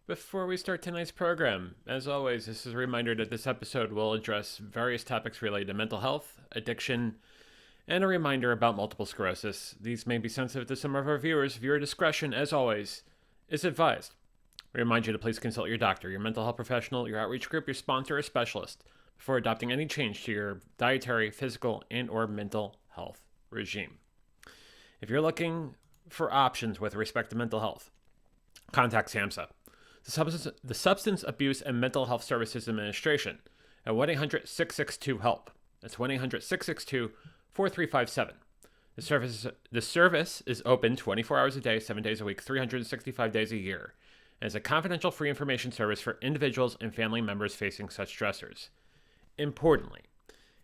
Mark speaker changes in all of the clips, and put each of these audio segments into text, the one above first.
Speaker 1: Before we start tonight's program, as always, this is a reminder that this episode will address various topics related to mental health, addiction, and a reminder about multiple sclerosis. These may be sensitive to some of our viewers. Viewer discretion, as always, is advised. We remind you to please consult your doctor, your mental health professional, your outreach group, your sponsor, or specialist before adopting any change to your dietary, physical, and or mental health regime. If you're looking for options with respect to mental health, contact SAMHSA, the Substance Abuse and Mental Health Services Administration, at 1-800-662-HELP. That's 1-800-662-4357. The service is open 24 hours a day, 7 days a week, 365 days a year, and is a confidential free information service for individuals and family members facing such stressors. Importantly,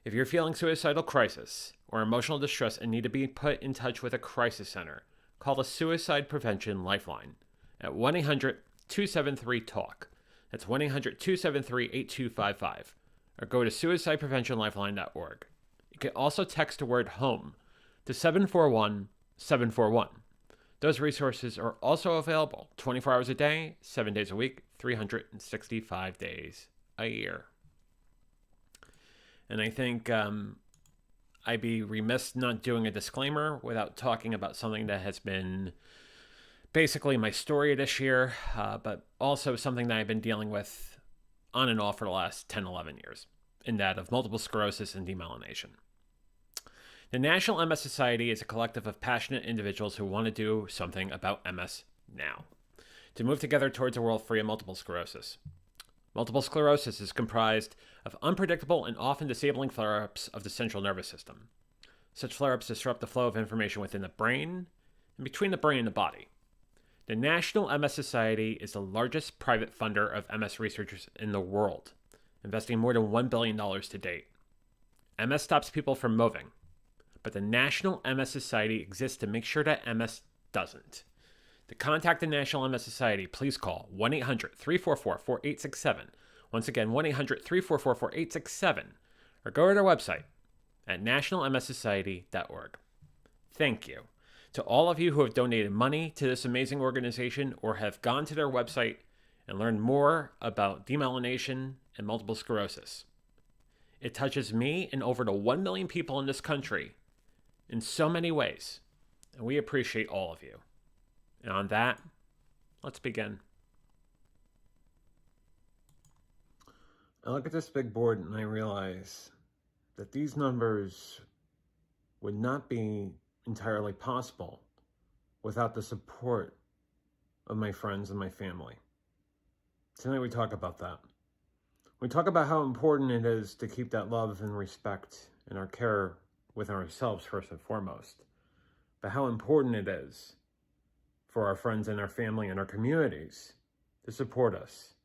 Speaker 1: if you're feeling suicidal crisis or emotional distress and need to be put in touch with a crisis center, call the Suicide Prevention Lifeline at 1-800-273-TALK. That's 1-800-273-8255. Or go to suicidepreventionlifeline.org. You can also text the word HOME to 741-741. Those resources are also available 24 hours a day, 7 days a week, 365 days a year. And I think I'd be remiss not doing a disclaimer without talking about something that has been basically my story this year, but also something that I've been dealing with on and off for the last 10, 11 years, in that of multiple sclerosis and demyelination. The National MS Society is a collective of passionate individuals who want to do something about MS now, to move together towards a world free of multiple sclerosis. Multiple sclerosis is comprised of unpredictable and often disabling flare-ups of the central nervous system. Such flare-ups disrupt the flow of information within the brain and between the brain and the body. The National MS Society is the largest private funder of MS researchers in the world, investing more than $1 billion to date. MS stops people from moving, but the National MS Society exists to make sure that MS doesn't. To contact the National MS Society, please call 1-800-344-4867. Once again, 1-800-344-4867, or go to their website at nationalmssociety.org. Thank you to all of you who have donated money to this amazing organization or have gone to their website and learned more about demyelination and multiple sclerosis. It touches me and over the 1 million people in this country in so many ways, and we appreciate all of you. And on that, let's begin. I look at this big board and I realize that these numbers would not be entirely possible without the support of my friends and my family. Tonight we talk about that. We talk about how important it is to keep that love and respect and our care with ourselves first and foremost, but how important it is for our friends and our family and our communities to support us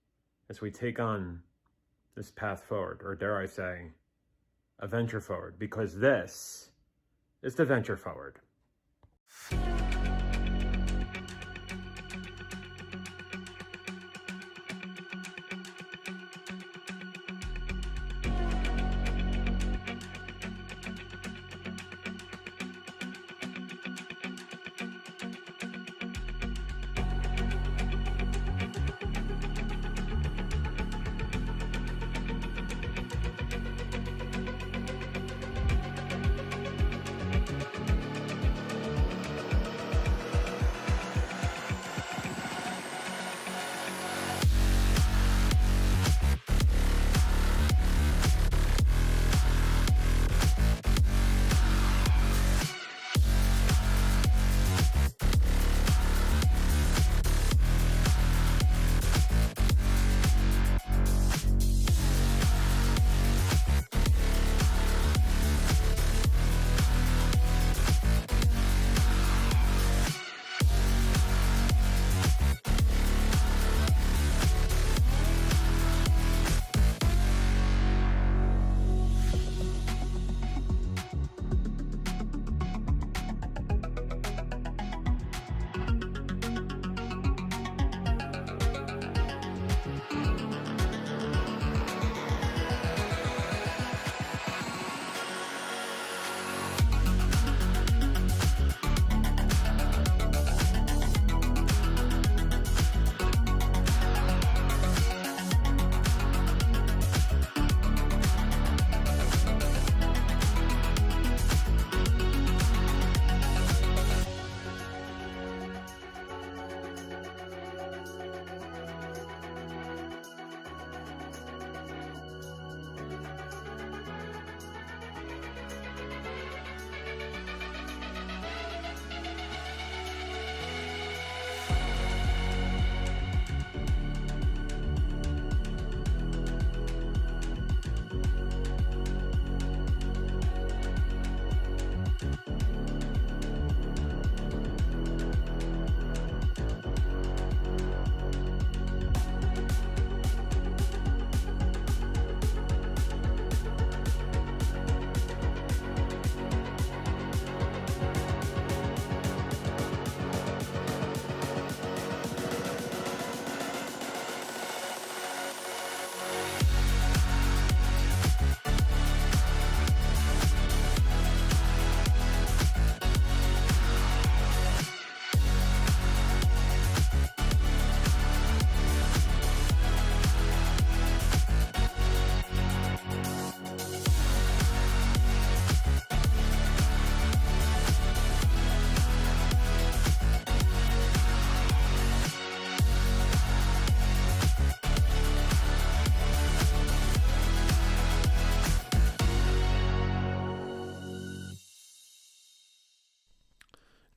Speaker 1: as we take on this path forward, or dare I say, a venture forward, because this is the venture forward.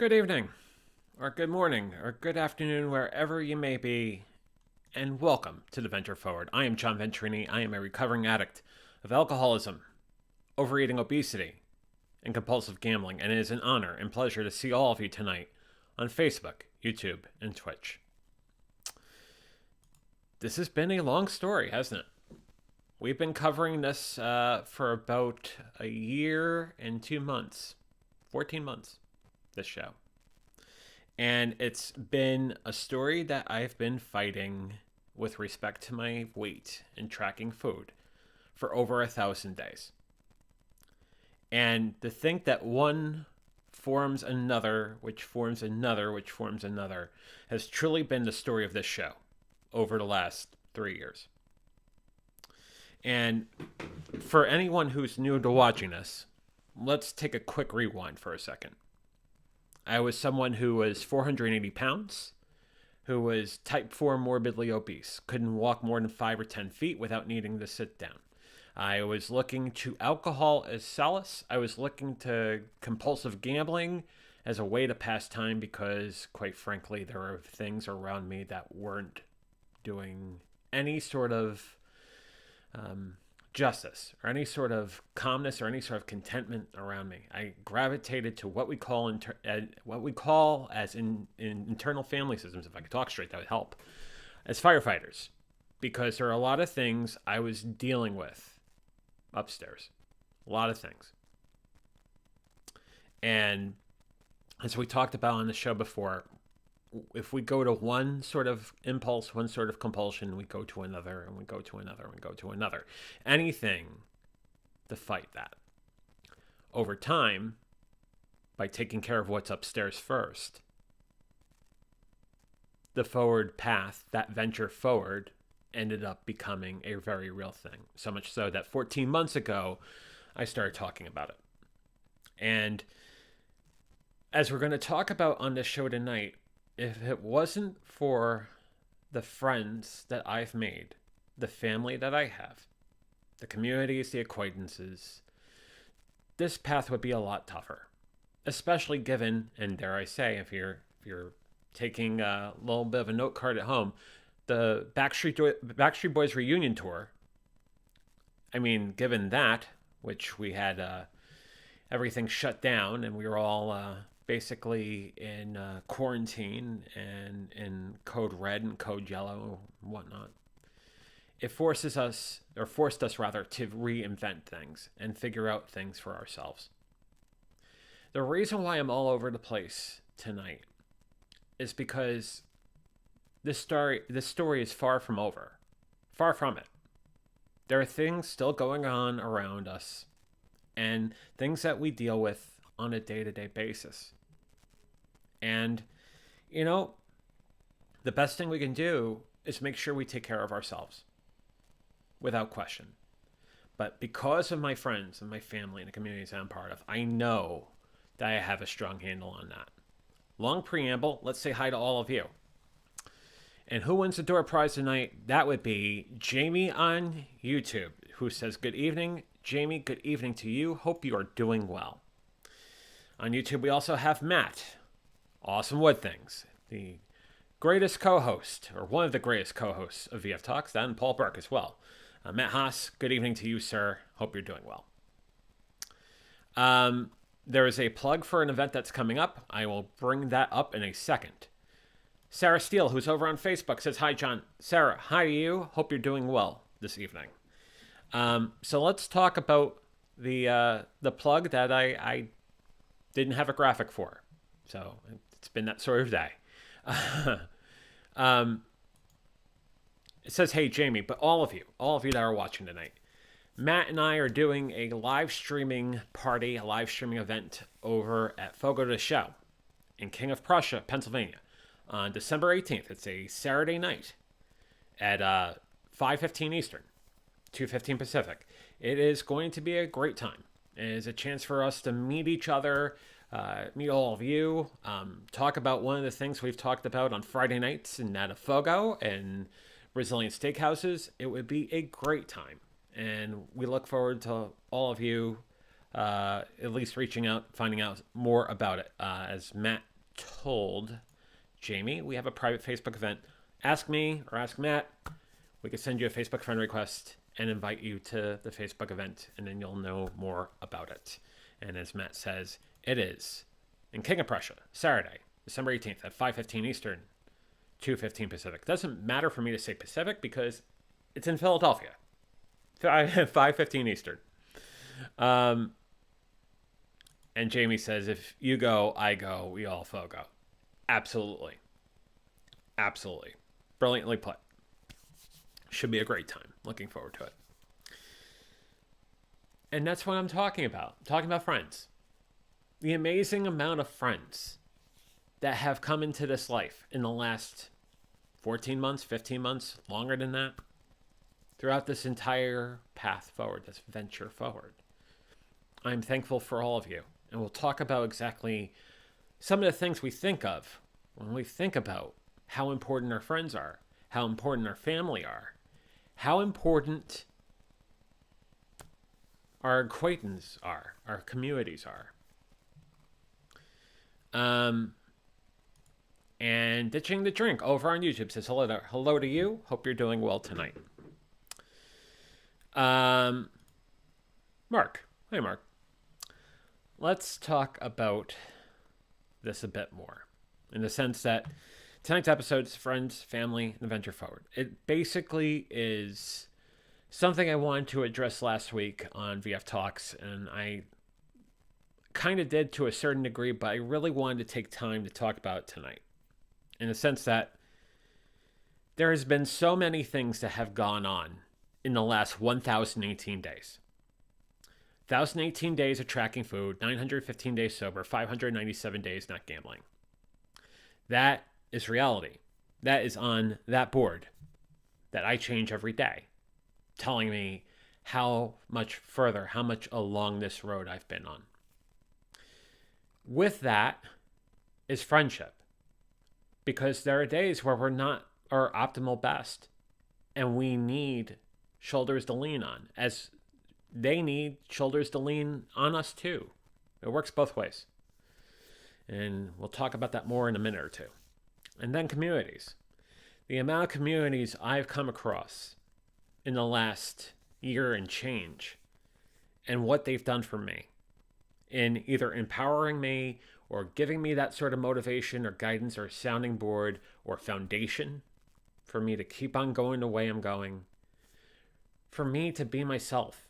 Speaker 1: Good evening, or good morning, or good afternoon, wherever you may be, and welcome to The Venture Forward. I am John Venturini. I am a recovering addict of alcoholism, overeating, obesity, and compulsive gambling, and it is an honor and pleasure to see all of you tonight on Facebook, YouTube, and Twitch. This has been a long story, hasn't it? We've been covering this for about a year and 2 months, 14 months, this show. And it's been a story that I've been fighting with respect to my weight and tracking food for over 1,000 days. And to think that one forms another, which forms another, which forms another, has truly been the story of this show over the last 3 years. And for anyone who's new to watching this, let's take a quick rewind for a second. I was someone who was 480 pounds, who was type 4 morbidly obese, couldn't walk more than 5 or 10 feet without needing to sit down. I was looking to alcohol as solace. I was looking to compulsive gambling as a way to pass time because, quite frankly, there were things around me that weren't doing any sort of justice or any sort of calmness or any sort of contentment around me. I gravitated to what we call in internal family systems. If I could talk straight, that would help. As firefighters, because there are a lot of things I was dealing with upstairs, a lot of things. And as we talked about on the show before, if we go to one sort of impulse, one sort of compulsion, we go to another, and we go to another, and we go to another. Anything to fight that. Over time, by taking care of what's upstairs first, the forward path, that venture forward, ended up becoming a very real thing. So much so that 14 months ago, I started talking about it. And as we're going to talk about on this show tonight, if it wasn't for the friends that I've made, the family that I have, the communities, the acquaintances, this path would be a lot tougher. Especially given, and dare I say, if you're taking a little bit of a note card at home, the Backstreet Boys reunion tour. I mean, given that, which we had everything shut down and we were all basically in quarantine and in code red and code yellow and whatnot. It forced us to reinvent things and figure out things for ourselves. The reason why I'm all over the place tonight is because this story is far from over. Far from it. There are things still going on around us and things that we deal with on a day-to-day basis. And, the best thing we can do is make sure we take care of ourselves, without question. But because of my friends and my family and the communities I'm part of, I know that I have a strong handle on that. Long preamble, let's say hi to all of you. And who wins the door prize tonight? That would be Jamie on YouTube, who says, "Good evening, Jamie. Good evening to you. Hope you are doing well." On YouTube, we also have Matt, Awesome Wood Things, the greatest co-host, or one of the greatest co-hosts of VF Talks, that and Paul Burke as well. Matt Haas, good evening to you, sir. Hope you're doing well. There is a plug for an event that's coming up. I will bring that up in a second. Sarah Steele, who's over on Facebook, says, "Hi, John." Sarah, hi to you. Hope you're doing well this evening. So let's talk about the plug that I didn't have a graphic for. So it's been that sort of day. It says, "Hey, Jamie," but all of you that are watching tonight, Matt and I are doing a live streaming party, a live streaming event over at Fogo de Chão in King of Prussia, Pennsylvania, on December 18th. It's a Saturday night at 5:15 Eastern, 2:15 Pacific. It is going to be a great time. It is a chance for us to meet each other, meet all of you, talk about one of the things we've talked about on Friday nights in Fogo and Brazilian steakhouses. It would be a great time. And we look forward to all of you at least reaching out, finding out more about it. As Matt told Jamie we have a private Facebook event. Ask me or ask Matt. We could send you a Facebook friend request and invite you to the Facebook event, and then you'll know more about it. And as Matt says, it is in King of Prussia, Saturday, December 18th at 5:15 Eastern, 2:15 Pacific. Doesn't matter for me to say Pacific because it's in Philadelphia, 5:15 Eastern. And Jamie says, if you go, I go, we all foe go. Absolutely. Absolutely. Brilliantly put. Should be a great time. Looking forward to it. And that's what I'm talking about. I'm talking about friends. The amazing amount of friends that have come into this life in the last 14 months, 15 months, longer than that, throughout this entire path forward, this venture forward. I'm thankful for all of you. And we'll talk about exactly some of the things we think of when we think about how important our friends are, how important our family are, how important our acquaintances are, our communities are. And Ditching the Drink over on YouTube says hello to you. Hope you're doing well tonight. Mark. Hey, Mark. Let's talk about this a bit more in the sense that tonight's episode is friends, family, and venture forward. It basically is something I wanted to address last week on VF Talks, and I kind of did to a certain degree, but I really wanted to take time to talk about it tonight in the sense that there has been so many things that have gone on in the last 1,018 days. 1,018 days of tracking food, 915 days sober, 597 days not gambling. That is reality. That is on that board that I change every day, telling me how much further, how much along this road I've been on. With that is friendship, because there are days where we're not our optimal best, and we need shoulders to lean on, as they need shoulders to lean on us too. It works both ways. And we'll talk about that more in a minute or two. And then communities. The amount of communities I've come across in the last year and change, and what they've done for me in either empowering me or giving me that sort of motivation or guidance or sounding board or foundation for me to keep on going the way I'm going, for me to be myself,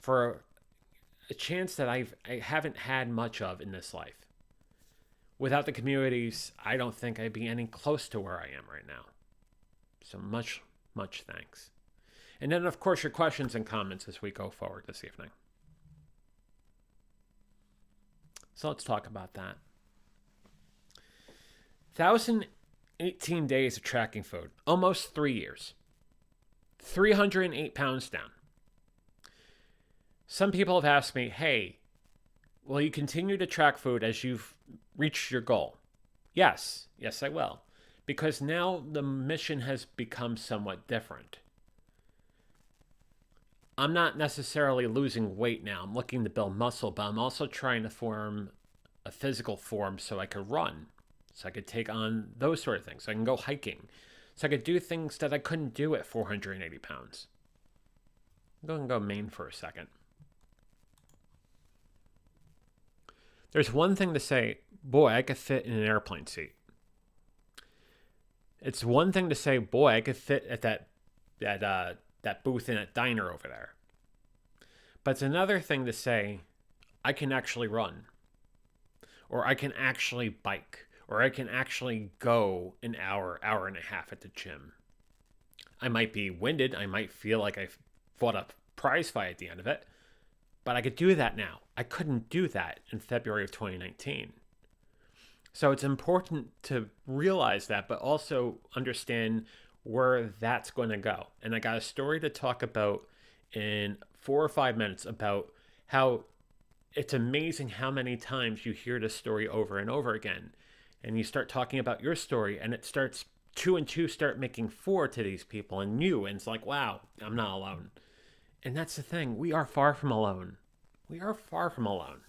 Speaker 1: for a chance that I haven't had much of in this life. Without the communities, I don't think I'd be any close to where I am right now. So much, much thanks. And then, of course, your questions and comments as we go forward this evening. So let's talk about that. 1,018 days of tracking food, almost 3 years. 308 pounds down. Some people have asked me, hey, will you continue to track food as you've reached your goal? Yes, I will. Because now the mission has become somewhat different. I'm not necessarily losing weight now. I'm looking to build muscle, but I'm also trying to form a physical form so I could run, so I could take on those sort of things. So I can go hiking, so I could do things that I couldn't do at 480 pounds. I'm going to go Maine for a second. There's one thing to say, boy, I could fit in an airplane seat. It's one thing to say, boy, I could fit at that booth in a diner over there. But it's another thing to say, I can actually run. Or I can actually bike. Or I can actually go an hour, hour and a half at the gym. I might be winded. I might feel like I fought a prize fight at the end of it. But I could do that now. I couldn't do that in February of 2019. So it's important to realize that, but also understand where that's going to go. And I got a story to talk about in 4 or 5 minutes about how it's amazing how many times you hear this story over and over again. And you start talking about your story, and it starts 2 and 2 start making 4 to these people and you. And it's like, wow, I'm not alone. And that's the thing. We are far from alone. We are far from alone.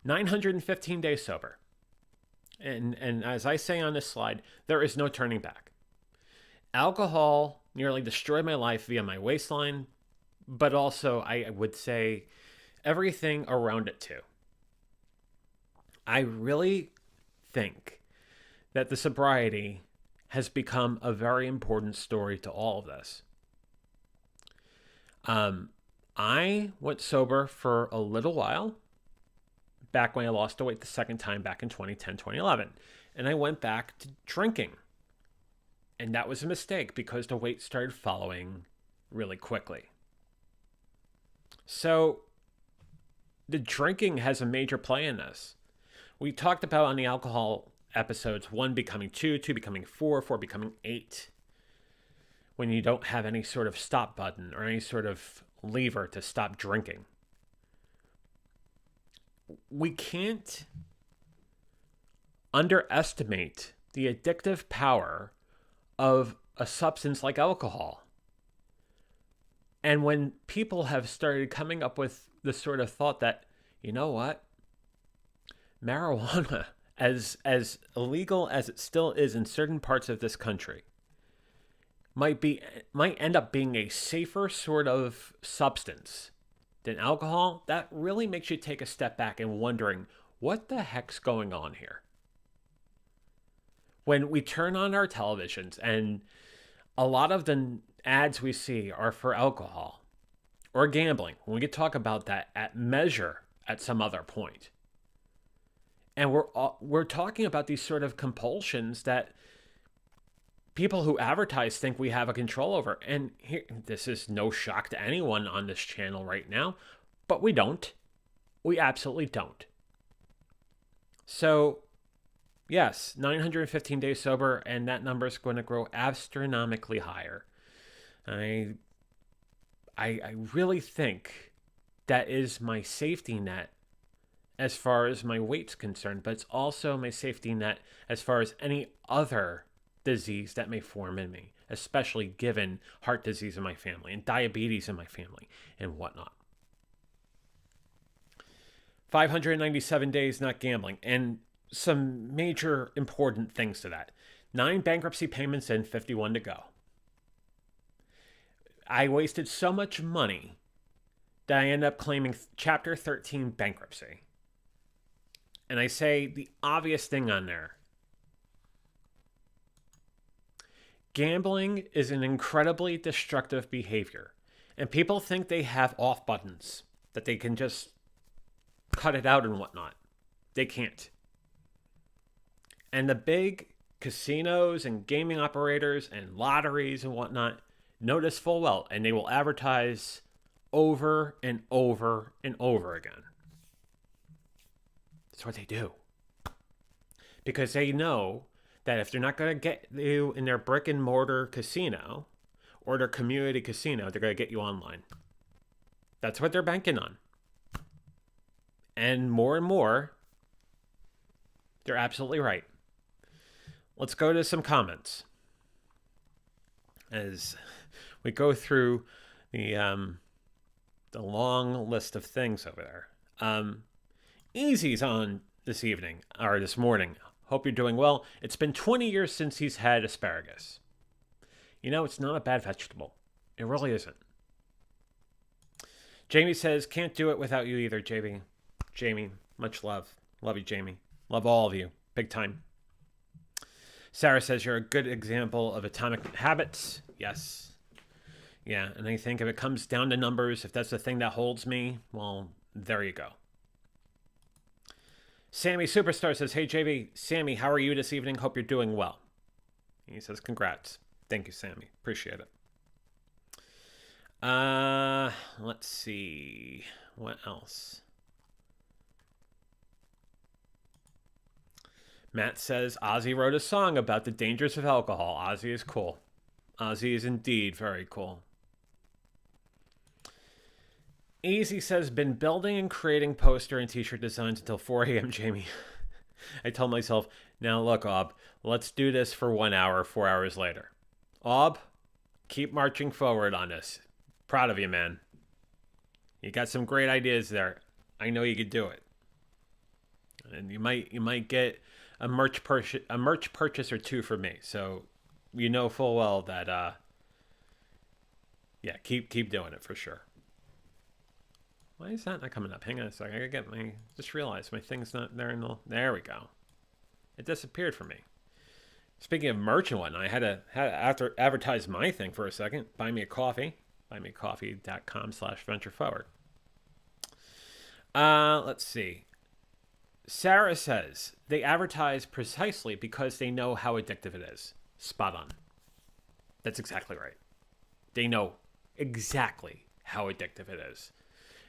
Speaker 1: 915 days sober. And as I say on this slide, there is no turning back. Alcohol nearly destroyed my life via my waistline, but also I would say everything around it too. I really think that the sobriety has become a very important story to all of this. I went sober for a little while back when I lost the weight the second time back in 2010, 2011. And I went back to drinking. And that was a mistake because the weight started following really quickly. So the drinking has a major play in this. We talked about on the alcohol episodes, 1 becoming 2, 2 becoming 4, 4 becoming 8. When you don't have any sort of stop button or any sort of lever to stop drinking. We can't underestimate the addictive power of a substance like alcohol. And when people have started coming up with the sort of thought that, you know what, marijuana, as illegal as it still is in certain parts of this country, might end up being a safer sort of substance than alcohol, that really makes you take a step back and wondering, what the heck's going on here? When we turn on our televisions and a lot of the ads we see are for alcohol or gambling, we could talk about that at measure at some other point. And we're talking about these sort of compulsions that people who advertise think we have a control over. And here, this is no shock to anyone on this channel right now, but we don't. We absolutely don't. So, yes, 915 days sober, and that number is going to grow astronomically higher. I really think that is my safety net as far as my weight's concerned, but it's also my safety net as far as any other disease that may form in me, especially given heart disease in my family and diabetes in my family and whatnot. 597 days not gambling, and some major important things to that. 9 bankruptcy payments in, 51 to go. I wasted so much money that I ended up claiming Chapter 13 bankruptcy. And I say the obvious thing on there. Gambling is an incredibly destructive behavior. And people think they have off buttons, that they can just cut it out and whatnot. They can't. And the big casinos and gaming operators and lotteries and whatnot know this full well, and they will advertise over and over and over again. That's what they do. Because they know that if they're not going to get you in their brick and mortar casino or their community casino, they're going to get you online. That's what they're banking on. And more, they're absolutely right. Let's go to some comments as we go through the long list of things over there. Easy's on this evening, or this morning. Hope you're doing well. It's been 20 years since he's had asparagus. You know, it's not a bad vegetable. It really isn't. Jamie says, can't do it without you either, JB. Jamie, much love. Love you, Jamie. Love all of you. Big time. Sarah says, you're a good example of atomic habits. Yes. Yeah, and I think if it comes down to numbers, if that's the thing that holds me, well, there you go. Sammy Superstar says, hey, JB, Sammy, how are you this evening? Hope you're doing well. He says, congrats. Thank you, Sammy. Appreciate it. Let's see. What else? Matt says, Ozzy wrote a song about the dangers of alcohol. Ozzy is cool. Ozzy is indeed very cool. Easy says, been building and creating poster and t-shirt designs until 4 a.m., Jamie. I told myself, now look, Ob, let's do this for 1 hour, 4 hours later. Ob, keep marching forward on this. Proud of you, man. You got some great ideas there. I know you could do it. and you might get a merch purchase or two from me. So you know full well that yeah, keep doing it for sure. Why is that not coming up? Hang on a second. I gotta get my. Just realized my thing's not there in the. There we go. It disappeared from me. Speaking of merch and whatnot, I had to advertise my thing for a second. Buy me a coffee. buymeacoffee.com/ventureforward. Let's see. Sarah says they advertise precisely because they know how addictive it is. Spot on. That's exactly right. They know exactly how addictive it is.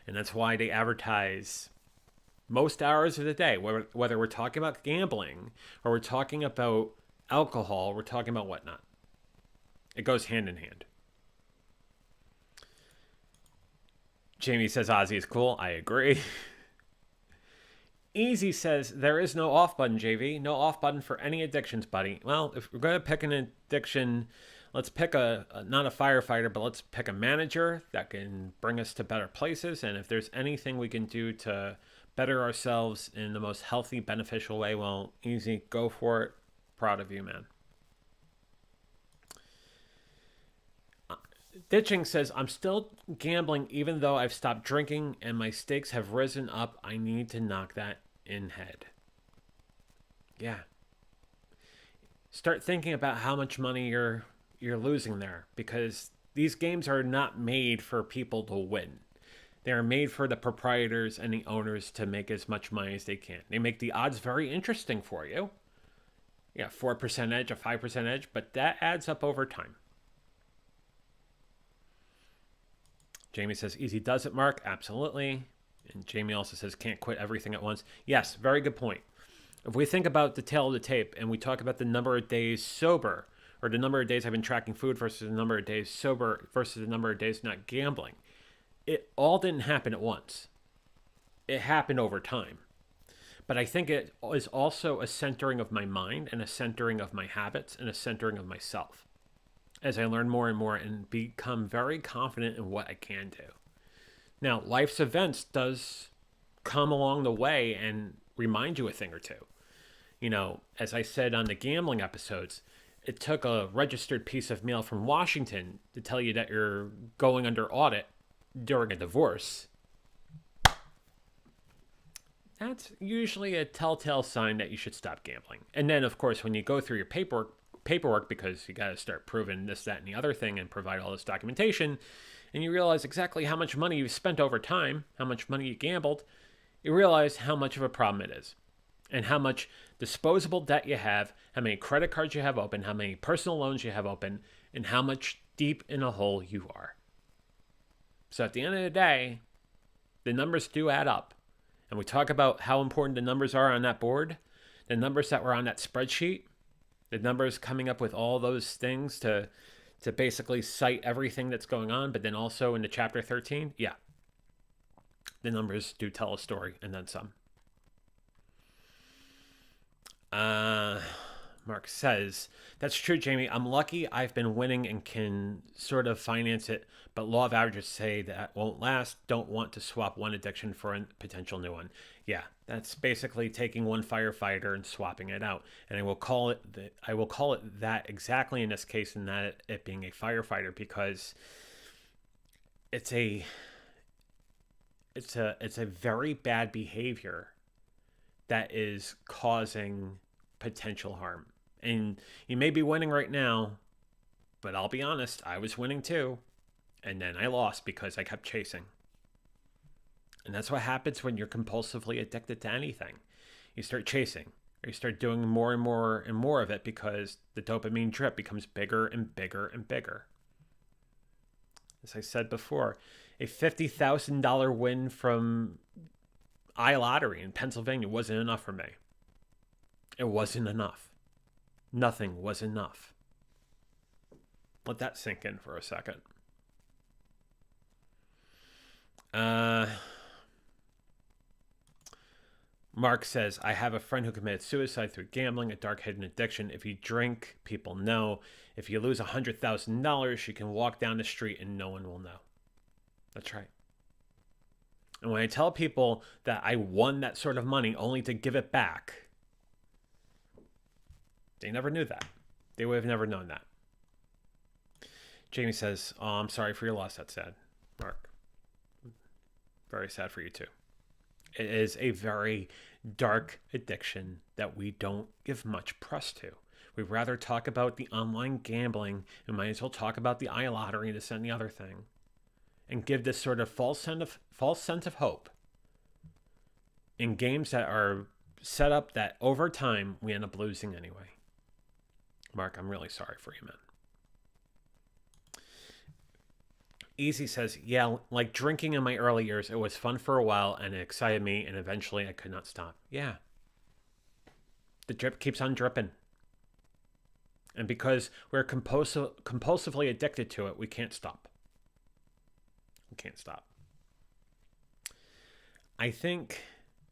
Speaker 1: And that's why they advertise most hours of the day, whether we're talking about gambling or we're talking about alcohol, we're talking about whatnot. It goes hand in hand. Jamie says Ozzy is cool. I agree. Easy says there is no off button, JV. No off button for any addictions, buddy. Well, if we're going to pick an addiction, let's pick not a firefighter, but let's pick a manager that can bring us to better places. And if there's anything we can do to better ourselves in the most healthy, beneficial way, well, easy, go for it. Proud of you, man. Ditching says, I'm still gambling even though I've stopped drinking and my stakes have risen up. I need to knock that in head. Yeah. Start thinking about how much money you're losing there, because these games are not made for people to win. They are made for the proprietors and the owners to make as much money as they can. They make the odds very interesting for you. Yeah, 4% edge, a 5% edge, but that adds up over time. Jamie says, easy does it, Mark. Absolutely. And Jamie also says, can't quit everything at once. Yes, very good point. If we think about the tail of the tape and we talk about the number of days sober, or the number of days I've been tracking food versus the number of days sober versus the number of days not gambling, it all didn't happen at once. It happened over time. But I think it is also a centering of my mind and a centering of my habits and a centering of myself as I learn more and more and become very confident in what I can do. Now, life's events does come along the way and remind you a thing or two. You know, as I said on the gambling episodes, it took a registered piece of mail from Washington to tell you that you're going under audit during a divorce. That's usually a telltale sign that you should stop gambling. And then, of course, when you go through your paperwork because you got to start proving this, that, and the other thing and provide all this documentation, and you realize exactly how much money you've spent over time, how much money you gambled, you realize how much of a problem it is and how much disposable debt you have, how many credit cards you have open, how many personal loans you have open, and how much deep in a hole you are. So at the end of the day, the numbers do add up. And we talk about how important the numbers are on that board, the numbers that were on that spreadsheet, the numbers coming up with all those things to basically cite everything that's going on, but then also in the chapter 13, yeah, the numbers do tell a story and then some. Mark says, that's true, Jamie. I'm lucky I've been winning and can sort of finance it, but law of averages say that won't last. Don't want to swap one addiction for a potential new one. Yeah, that's basically taking one firefighter and swapping it out. And I will call it that exactly in this case, and that it being a firefighter, because it's a very bad behavior that is causing potential harm. And you may be winning right now, but I'll be honest, I was winning too. And then I lost because I kept chasing. And that's what happens when you're compulsively addicted to anything. You start chasing, or you start doing more and more and more of it because the dopamine drip becomes bigger and bigger and bigger. As I said before, a $50,000 win from iLottery in Pennsylvania wasn't enough for me. It wasn't enough. Nothing was enough. Let that sink in for a second. Mark says, I have a friend who committed suicide through gambling, a dark hidden addiction. If you drink, people know. If you lose $100,000, you can walk down the street and no one will know. That's right. And when I tell people that I won that sort of money only to give it back, they never knew that. They would have never known that. Jamie says, "Oh, I'm sorry for your loss. That's sad." Mark, very sad for you too. It is a very dark addiction that we don't give much press to. We'd rather talk about the online gambling and might as well talk about the iLottery and this and the other thing, and give this sort of false sense of hope in games that are set up that over time we end up losing anyway. Mark, I'm really sorry for you, man. Easy says, yeah, like drinking in my early years, it was fun for a while and it excited me and eventually I could not stop. Yeah. The drip keeps on dripping. And because we're compulsively addicted to it, we can't stop. We can't stop. I think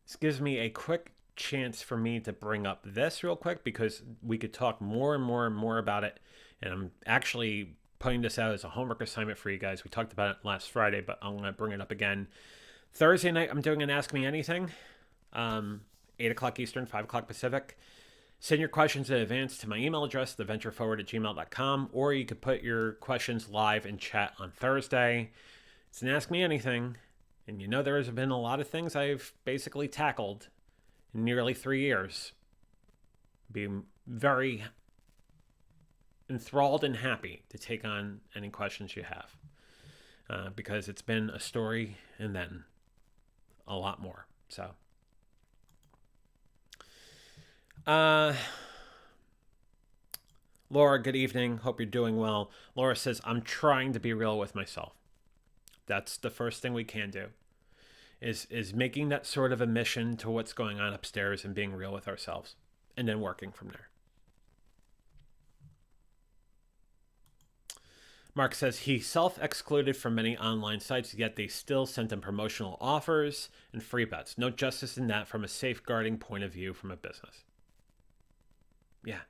Speaker 1: this gives me a quick chance for me to bring up this real quick because we could talk more and more and more about it. And I'm actually putting this out as a homework assignment for you guys. We talked about it last Friday, but I'm going to bring it up again. Thursday night, I'm doing an Ask Me Anything. 8 o'clock Eastern, 5 o'clock Pacific. Send your questions in advance to my email address, theventureforward@gmail.com, or you could put your questions live in chat on Thursday. It's an Ask Me Anything. And you know there has been a lot of things I've basically tackled in nearly 3 years. Being very enthralled and happy to take on any questions you have. Because it's been a story and then a lot more. So, Laura, good evening. Hope you're doing well. Laura says, I'm trying to be real with myself. That's the first thing we can do. Is making that sort of admission to what's going on upstairs and being real with ourselves. And then working from there. Mark says he self-excluded from many online sites, yet they still sent him promotional offers and free bets. No justice in that from a safeguarding point of view from a business. Yeah.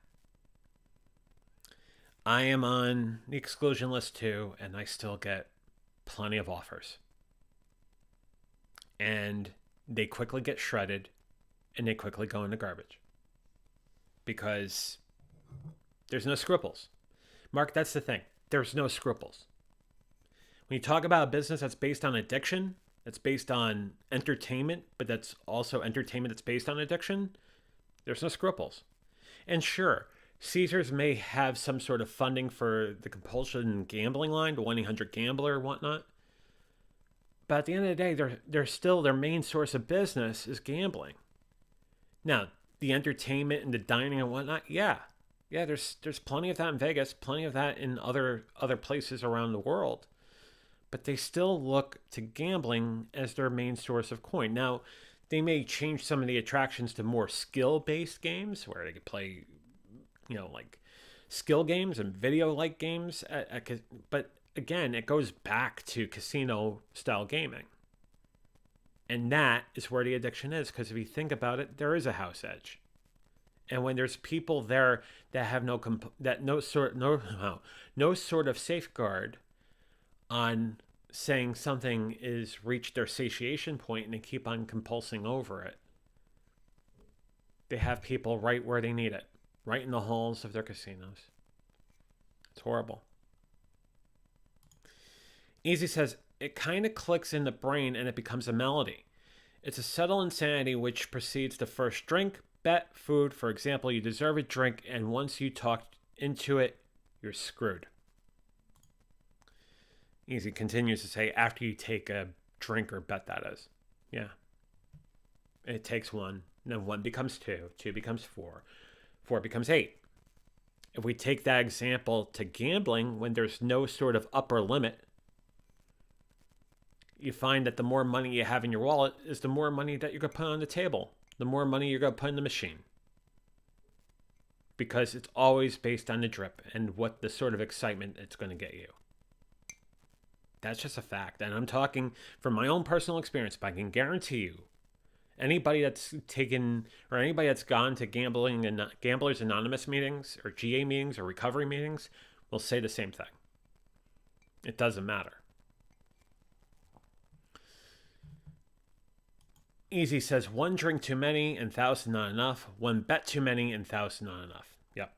Speaker 1: I am on the exclusion list too, and I still get plenty of offers. And they quickly get shredded, and they quickly go in the garbage. Because there's no scruples. Mark, that's the thing. There's no scruples. When you talk about a business that's based on addiction, that's based on entertainment, but that's also entertainment that's based on addiction, there's no scruples. And sure, Caesars may have some sort of funding for the compulsion gambling line, the 1-800-GAMBLER or whatnot. But at the end of the day, they're still, their main source of business is gambling. Now, the entertainment and the dining and whatnot, yeah, there's plenty of that in Vegas, plenty of that in other places around the world. But they still look to gambling as their main source of coin. Now, they may change some of the attractions to more skill-based games where they could play, like skill games and video-like games. But again, it goes back to casino-style gaming. And that is where the addiction is, because if you think about it, there is a house edge. And when there's people there that have no sort of safeguard on saying something is reached their satiation point and they keep on compulsing over it, they have people right where they need it, right in the halls of their casinos. It's horrible. Easy says, it kind of clicks in the brain and it becomes a melody. It's a subtle insanity which precedes the first drink, bet, food. For example, you deserve a drink, and once you talk into it, you're screwed. Easy continues to say, after you take a drink or bet, that is. Yeah. It takes one, then 1 becomes 2, 2 becomes 4, 4 becomes 8. If we take that example to gambling, when there's no sort of upper limit, you find that the more money you have in your wallet is the more money that you're going to put on the table, the more money you're going to put in the machine. Because it's always based on the drip and what the sort of excitement it's going to get you. That's just a fact. And I'm talking from my own personal experience, but I can guarantee you, anybody that's taken or anybody that's gone to gambling and Gamblers Anonymous meetings or GA meetings or recovery meetings will say the same thing. It doesn't matter. Easy says, one drink too many and 1,000 not enough. One bet too many and 1,000 not enough. Yep.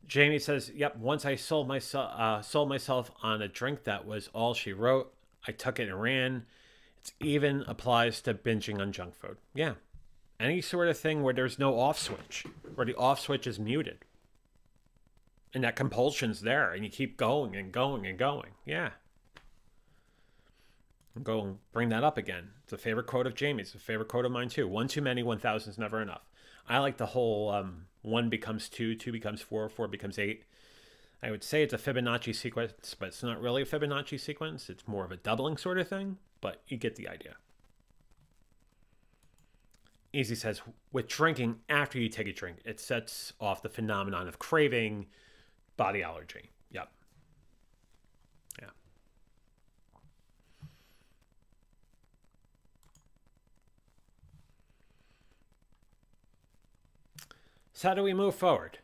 Speaker 1: Jamie says, yep, once I sold myself on a drink that was all she wrote. I took it and ran. It even applies to binging on junk food. Yeah. Any sort of thing where there's no off switch, where the off switch is muted. And that compulsion's there, and you keep going and going and going. Yeah. Go and bring that up again. It's a favorite quote of Jamie's. It's a favorite quote of mine too. One too many, 1,000 is never enough. I like the whole one becomes two, two becomes four, four becomes eight. I would say it's a Fibonacci sequence, but it's not really a Fibonacci sequence. It's more of a doubling sort of thing, but you get the idea. Easy says, with drinking after you take a drink, it sets off the phenomenon of craving, body allergy. Yep. Yeah. So how do we move forward?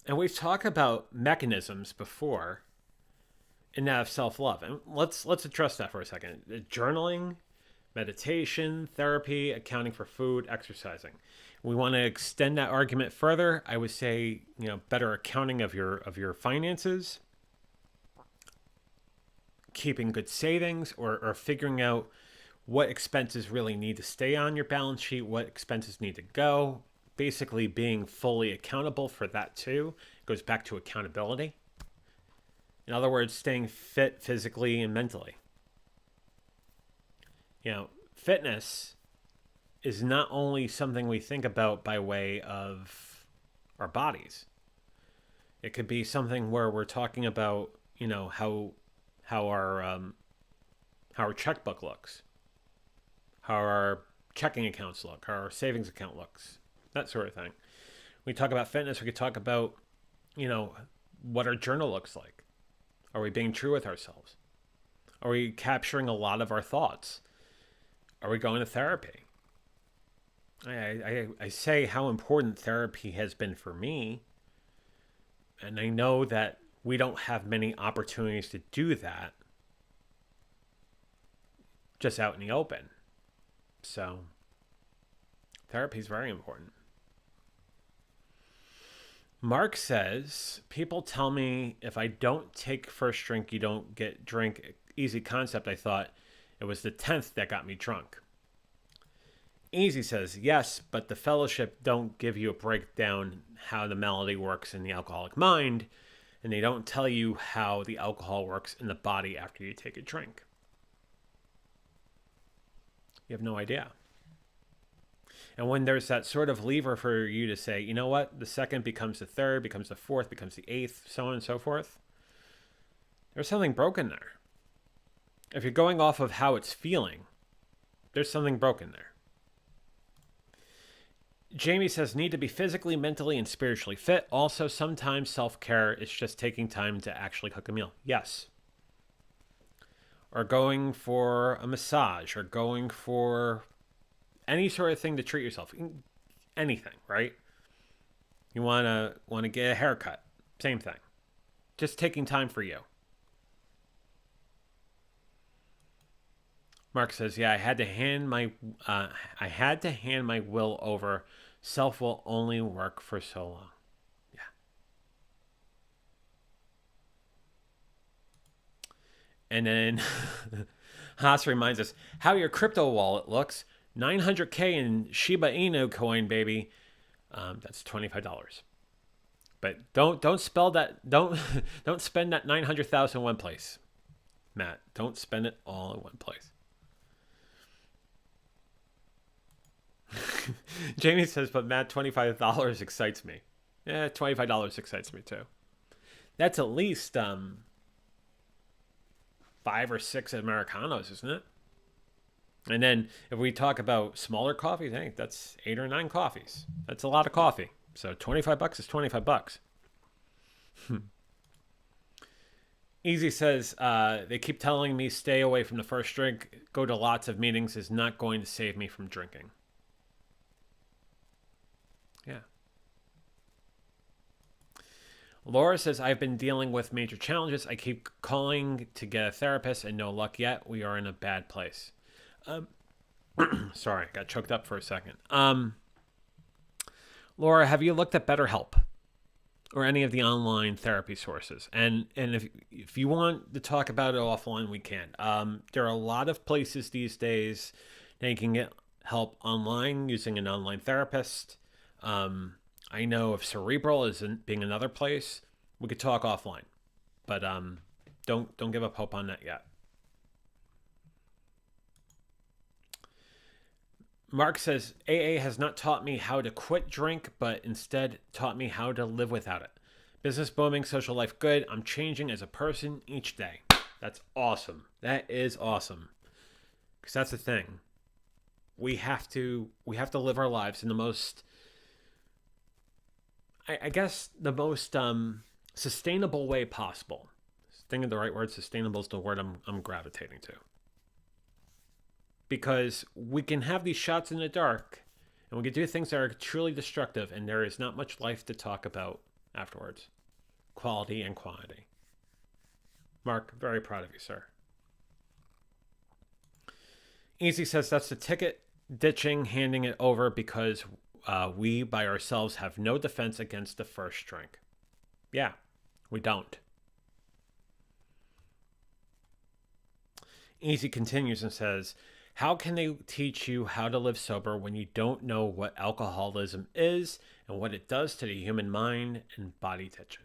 Speaker 1: And we've talked about mechanisms before in that of self-love. And let's address that for a second. Journaling, meditation, therapy, accounting for food, exercising. We want to extend that argument further. I would say, better accounting of your finances, keeping good savings, or figuring out what expenses really need to stay on your balance sheet, what expenses need to go. Basically being fully accountable for that too. It goes back to accountability. In other words, staying fit physically and mentally. Fitness is not only something we think about by way of our bodies. It could be something where we're talking about, how our checkbook looks, how our checking accounts look, how our savings account looks, that sort of thing. We talk about fitness. We could talk about, what our journal looks like. Are we being true with ourselves? Are we capturing a lot of our thoughts? Are we going to therapy? I say how important therapy has been for me. And I know that we don't have many opportunities to do that just out in the open. So therapy is very important. Mark says, people tell me if I don't take first drink, you don't get drink. Easy concept. I thought it was the 10th that got me drunk. Easy says, yes, but the fellowship don't give you a breakdown how the melody works in the alcoholic mind, and they don't tell you how the alcohol works in the body after you take a drink. You have no idea. And when there's that sort of lever for you to say, you know what, the second becomes the third, becomes the fourth, becomes the eighth, so on and so forth, there's something broken there. If you're going off of how it's feeling, there's something broken there. Jamie says, need to be physically, mentally, and spiritually fit. Also, sometimes self-care is just taking time to actually cook a meal. Yes. Or going for a massage, or going for any sort of thing to treat yourself. Anything, right? You want to get a haircut. Same thing. Just taking time for you. Mark says, yeah, I had to hand my will over. Self will only work for so long. Yeah. And then Haas reminds us how your crypto wallet looks. 900K in Shiba Inu coin, baby. That's $25. But don't spell that. Don't spend that 900,000 in one place, Matt. Don't spend it all in one place. Jamie says, but Matt, $25 excites me. Yeah, $25 excites me too. That's at least 5 or 6 Americanos, isn't it? And then if we talk about smaller coffees, I think that's 8 or 9 coffees. That's a lot of coffee. So $25 is $25. Easy says, they keep telling me stay away from the first drink. Go to lots of meetings is not going to save me from drinking. Yeah. Laura says, I've been dealing with major challenges. I keep calling to get a therapist and no luck yet. We are in a bad place. Sorry, got choked up for a second. Laura, have you looked at BetterHelp or any of the online therapy sources? And if you want to talk about it offline, we can. There are a lot of places these days that you can get help online using an online therapist. I know of Cerebral as being another place. We could talk offline, but don't give up hope on that yet. Mark says AA has not taught me how to quit drink, but instead taught me how to live without it. Business booming, social life good. I'm changing as a person each day. That's awesome. That is awesome. Because that's the thing. We have to live our lives in the most, I guess, the most sustainable way possible. Think of the right word. Sustainable is the word I'm gravitating to. Because we can have these shots in the dark and we can do things that are truly destructive, and there is not much life to talk about afterwards. Quality and quantity. Mark, very proud of you, sir. Easy says that's the ticket, ditching, handing it over because we by ourselves have no defense against the first drink. Yeah, we don't. Easy continues and says, how can they teach you how to live sober when you don't know what alcoholism is and what it does to the human mind and body teaching?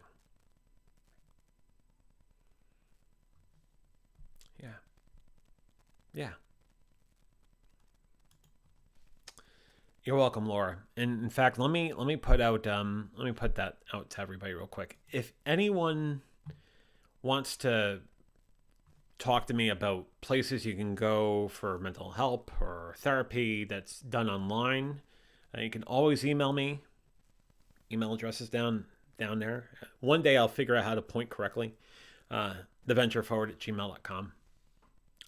Speaker 1: Yeah. Yeah. You're welcome, Laura. And in fact, let me put that out to everybody real quick. If anyone wants to talk to me about places you can go for mental help or therapy that's done online, you can always email me. Email address is down there. One day I'll figure out how to point correctly. theventureforward@gmail.com.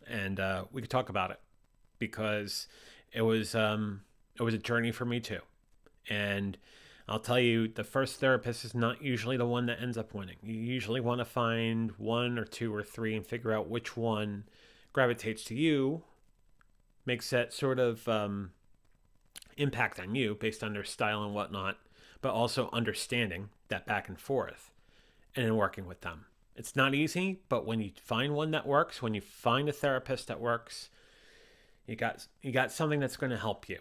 Speaker 1: And we could talk about it, because it was a journey for me too. And I'll tell you, the first therapist is not usually the one that ends up winning. You usually want to find one or two or three and figure out which one gravitates to you, makes that sort of impact on you based on their style and whatnot, but also understanding that back and forth and then working with them. It's not easy, but when you find one that works, when you find a therapist that works, you got something that's going to help you.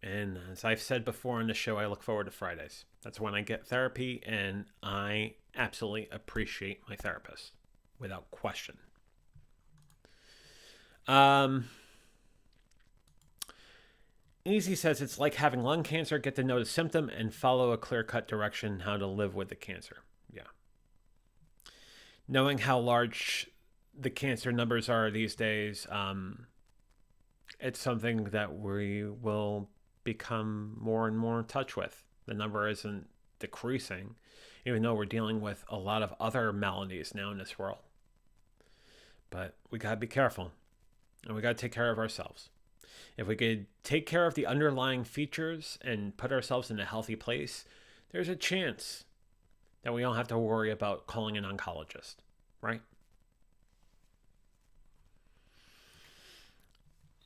Speaker 1: And as I've said before on the show, I look forward to Fridays. That's when I get therapy, and I absolutely appreciate my therapist, without question. Easy says it's like having lung cancer. Get to know the symptom and follow a clear-cut direction how to live with the cancer. Yeah. Knowing how large the cancer numbers are these days, it's something that we will become more and more in touch with. The number isn't decreasing, even though we're dealing with a lot of other maladies now in this world. But we got to be careful, and we got to take care of ourselves. If we could take care of the underlying features and put ourselves in a healthy place, there's a chance that we don't have to worry about calling an oncologist, right?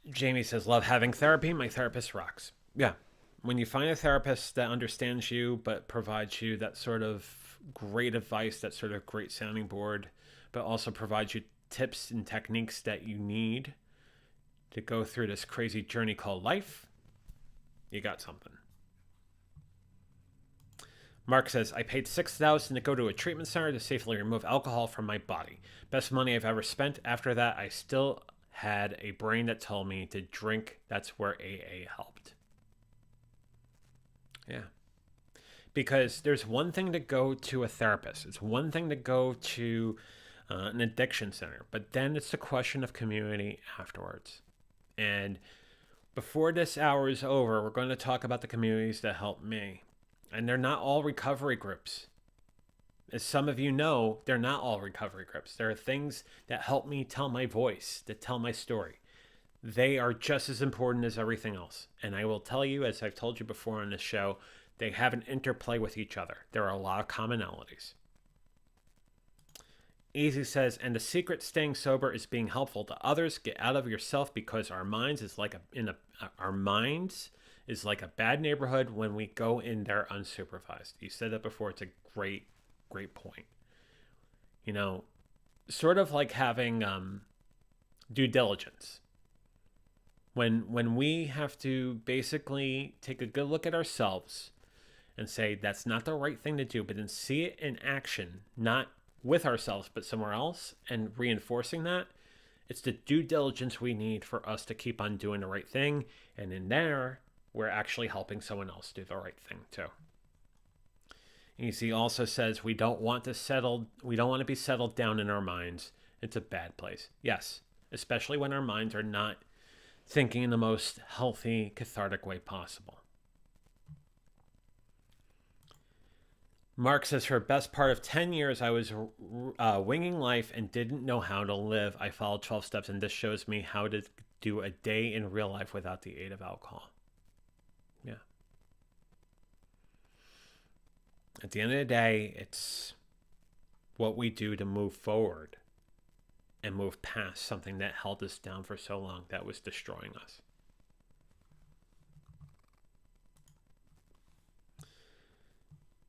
Speaker 1: Jamie says, love having therapy. My therapist rocks. Yeah. When you find a therapist that understands you, but provides you that sort of great advice, that sort of great sounding board, but also provides you tips and techniques that you need to go through this crazy journey called life, you got something. Mark says, I paid $6,000 to go to a treatment center to safely remove alcohol from my body. Best money I've ever spent. After that, I still had a brain that told me to drink. That's where AA helped. Yeah. Because there's one thing to go to a therapist. It's one thing to go to an addiction center. But then it's a question of community afterwards. And before this hour is over, we're going to talk about the communities that helped me. And they're not all recovery groups. As some of you know, they're not all recovery groups. There are things that help me tell my voice, that tell my story. They are just as important as everything else. And I will tell you, as I've told you before on this show, they have an interplay with each other. There are a lot of commonalities. Easy says, and the secret staying sober is being helpful to others. Get out of yourself, because our minds is like a bad neighborhood when we go in there unsupervised. You said that before. It's a great point. You know, sort of like having due diligence. When we have to basically take a good look at ourselves and say that's not the right thing to do, but then see it in action, not with ourselves, but somewhere else, and reinforcing that, it's the due diligence we need for us to keep on doing the right thing. And in there, we're actually helping someone else do the right thing too. Easy also says we don't want to be settled down in our minds. It's a bad place. Yes, especially when our minds are not thinking in the most healthy, cathartic way possible. Mark says, for the best part of 10 years, I was winging life and didn't know how to live. I followed 12 steps, and this shows me how to do a day in real life without the aid of alcohol. Yeah. At the end of the day, it's what we do to move forward and move past something that held us down for so long, that was destroying us.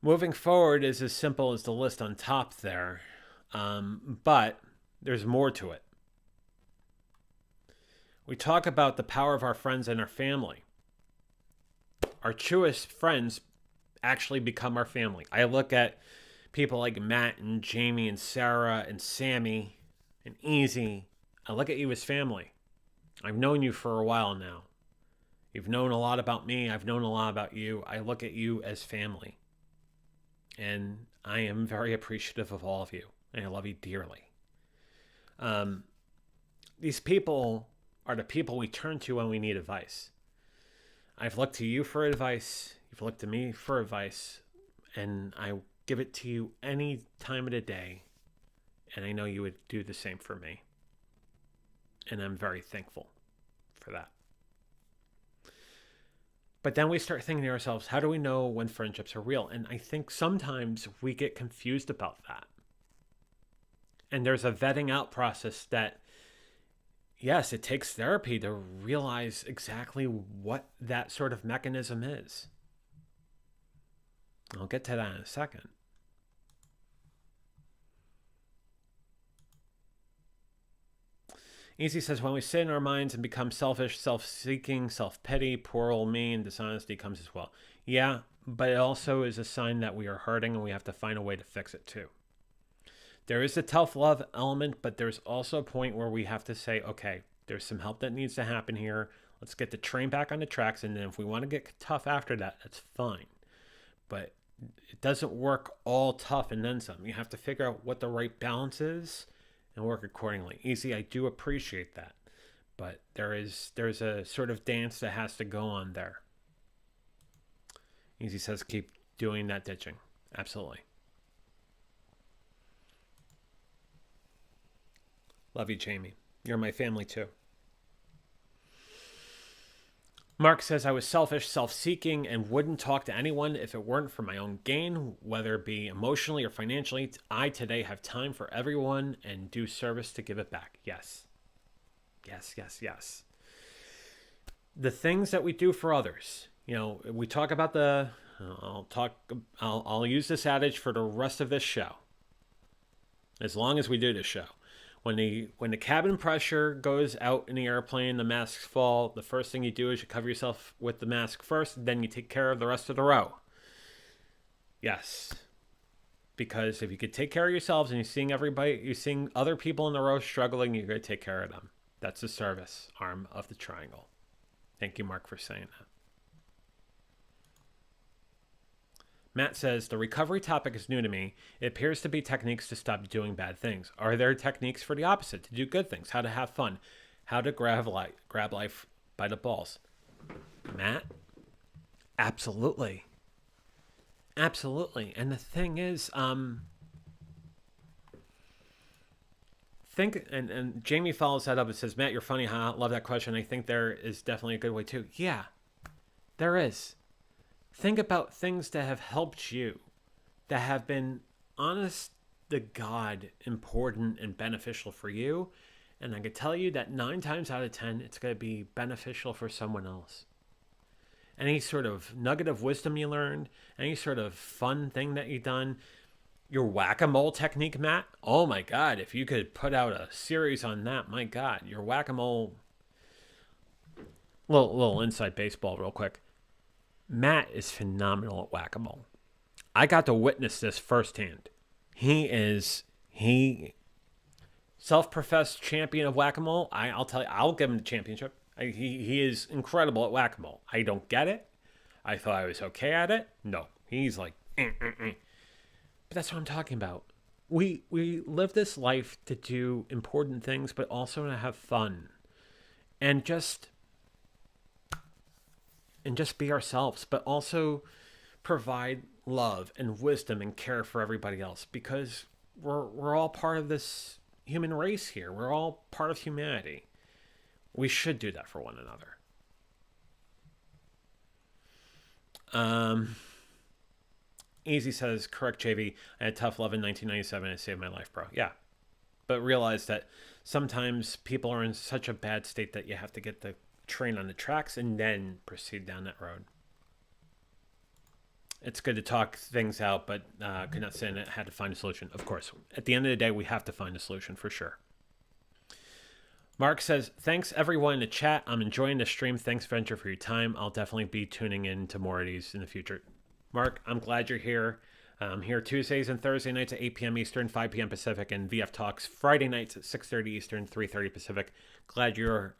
Speaker 1: Moving forward is as simple as the list on top there, but there's more to it. We talk about the power of our friends and our family. Our truest friends actually become our family. I look at people like Matt and Jamie and Sarah and Sammy and Easy. I look at you as family. I've known you for a while now. You've known a lot about me. I've known a lot about you. I look at you as family. And I am very appreciative of all of you. And I love you dearly. These people are the people we turn to when we need advice. I've looked to you for advice. You've looked to me for advice. And I give it to you any time of the day. And I know you would do the same for me. And I'm very thankful for that. But then we start thinking to ourselves, how do we know when friendships are real? And I think sometimes we get confused about that. And there's a vetting out process that, yes, it takes therapy to realize exactly what that sort of mechanism is. I'll get to that in a second. Easy says, when we sit in our minds and become selfish, self-seeking, self-pity, poor old me, and dishonesty comes as well. Yeah, but it also is a sign that we are hurting and we have to find a way to fix it too. There is a tough love element, but there's also a point where we have to say, okay, there's some help that needs to happen here. Let's get the train back on the tracks. And then if we want to get tough after that, that's fine. But it doesn't work all tough and then some. You have to figure out what the right balance is and work accordingly. Easy, I do appreciate that. But there's a sort of dance that has to go on there. Easy says, keep doing that ditching. Absolutely. Love you, Jamie. You're my family too. Mark says, I was selfish, self-seeking, and wouldn't talk to anyone if it weren't for my own gain, whether it be emotionally or financially. I today have time for everyone and do service to give it back. Yes. Yes, yes, yes. The things that we do for others. You know, we talk about I'll use this adage for the rest of this show. As long as we do this show. When the cabin pressure goes out in the airplane, the masks fall, the first thing you do is you cover yourself with the mask first, then you take care of the rest of the row. Yes. Because if you could take care of yourselves and you're seeing other people in the row struggling, you're going to take care of them. That's the service arm of the triangle. Thank you, Mark, for saying that. Matt says, the recovery topic is new to me. It appears to be techniques to stop doing bad things. Are there techniques for the opposite, to do good things, how to have fun, how to grab life by the balls? Matt? Absolutely. Absolutely. And the thing is, and Jamie follows that up and says, Matt, you're funny, huh? Love that question. I think there is definitely a good way too. Yeah, there is. Think about things that have helped you, that have been honest the God important and beneficial for you. And I can tell you that 9 times out of 10, it's going to be beneficial for someone else. Any sort of nugget of wisdom you learned, any sort of fun thing that you've done, your whack-a-mole technique, Matt. Oh my God, if you could put out a series on that, my God, your whack-a-mole. Little inside baseball real quick. Matt is phenomenal at whack-a-mole. I got to witness this firsthand. He self-professed champion of whack-a-mole. I'll tell you, I'll give him the championship. He is incredible at whack-a-mole. I don't get it. I thought I was okay at it. No, he's like, But that's what I'm talking about. We live this life to do important things, but also to have fun, and just be ourselves, but also provide love and wisdom and care for everybody else, because we're all part of this human race here. We're all part of humanity. We should do that for one another. Easy says, correct, JV. I had tough love in 1997 and it saved my life, bro. Yeah. But realize that sometimes people are in such a bad state that you have to get the train on the tracks and then proceed down that road. It's good to talk things out, but could not say it had to find a solution. Of course, at the end of the day, we have to find a solution for sure. Mark says, thanks everyone in the chat. I'm enjoying the stream. Thanks, Venture, for your time. I'll definitely be tuning in to more of these in the future. Mark, I'm glad you're here. I'm here Tuesdays and Thursday nights at 8 p.m. Eastern, 5 p.m. Pacific, and VF Talks Friday nights at 6:30 Eastern, 3:30 Pacific. Glad you're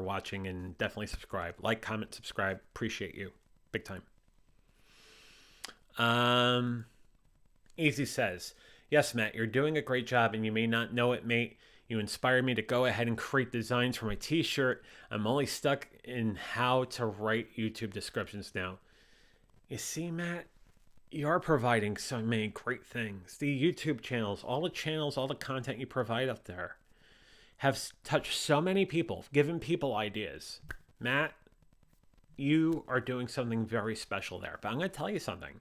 Speaker 1: watching, and definitely subscribe. Like, comment, subscribe. Appreciate you. Big time. Easy says, yes, Matt, you're doing a great job, and you may not know it, mate. You inspired me to go ahead and create designs for my t-shirt. I'm only stuck in how to write YouTube descriptions now. You see, Matt, you are providing so many great things. The YouTube channels, all the content you provide up there have touched so many people, given people ideas. Matt, you are doing something very special there. But I'm going to tell you something.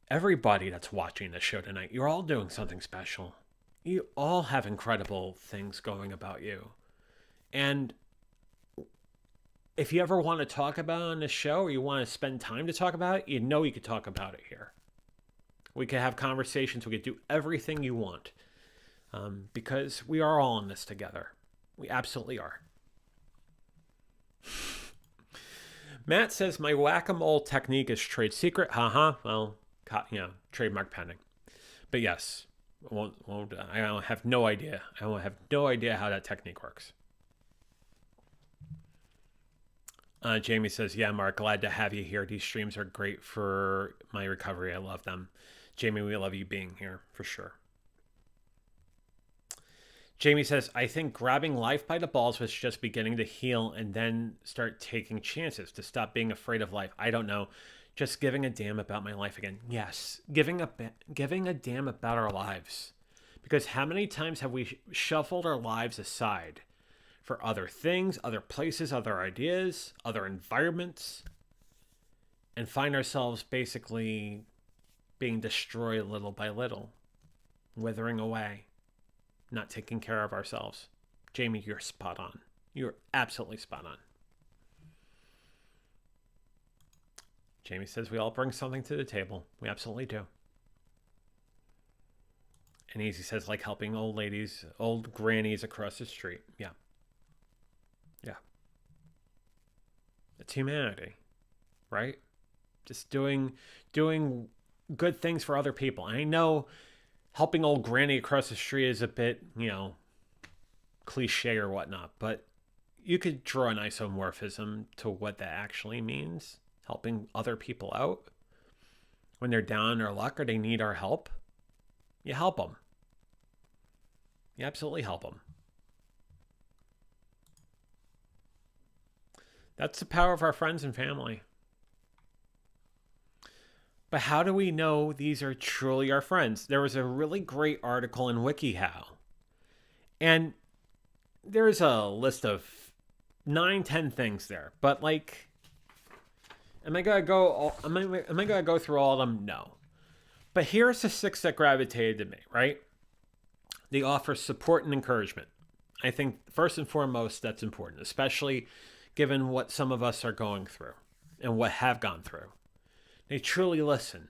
Speaker 1: Everybody that's watching this show tonight, you're all doing something special. You all have incredible things going about you. And if you ever want to talk about it on this show, or you want to spend time to talk about it, you know you could talk about it here. We could have conversations. We could do everything you want. Because we are all in this together. We absolutely are. Matt says, my whack-a-mole technique is trade secret. Haha. Well, trademark pending. But yes, I have no idea. I have no idea how that technique works. Jamie says, yeah, Mark, glad to have you here. These streams are great for my recovery. I love them. Jamie, we love you being here for sure. Jamie says, I think grabbing life by the balls was just beginning to heal and then start taking chances to stop being afraid of life. I don't know. Just giving a damn about my life again. Yes, giving a damn about our lives. Because how many times have we shuffled our lives aside for other things, other places, other ideas, other environments, and find ourselves basically being destroyed little by little, withering away, not taking care of ourselves. Jamie, you're spot on. You're absolutely spot on. Jamie says we all bring something to the table. We absolutely do. And Easy says, like helping old ladies, old grannies across the street. Yeah. Yeah. It's humanity, right? Just doing good things for other people. I know helping old granny across the street is a bit, cliche or whatnot, but you could draw an isomorphism to what that actually means. Helping other people out when they're down in their luck or they need our help. You help them. You absolutely help them. That's the power of our friends and family. But how do we know these are truly our friends? There was a really great article in WikiHow. And there's a list of 9-10 things there. But am I gonna go through all of them? No. But here's the 6 that gravitated to me, right? They offer support and encouragement. I think first and foremost, that's important, especially given what some of us are going through and what have gone through. They truly listen.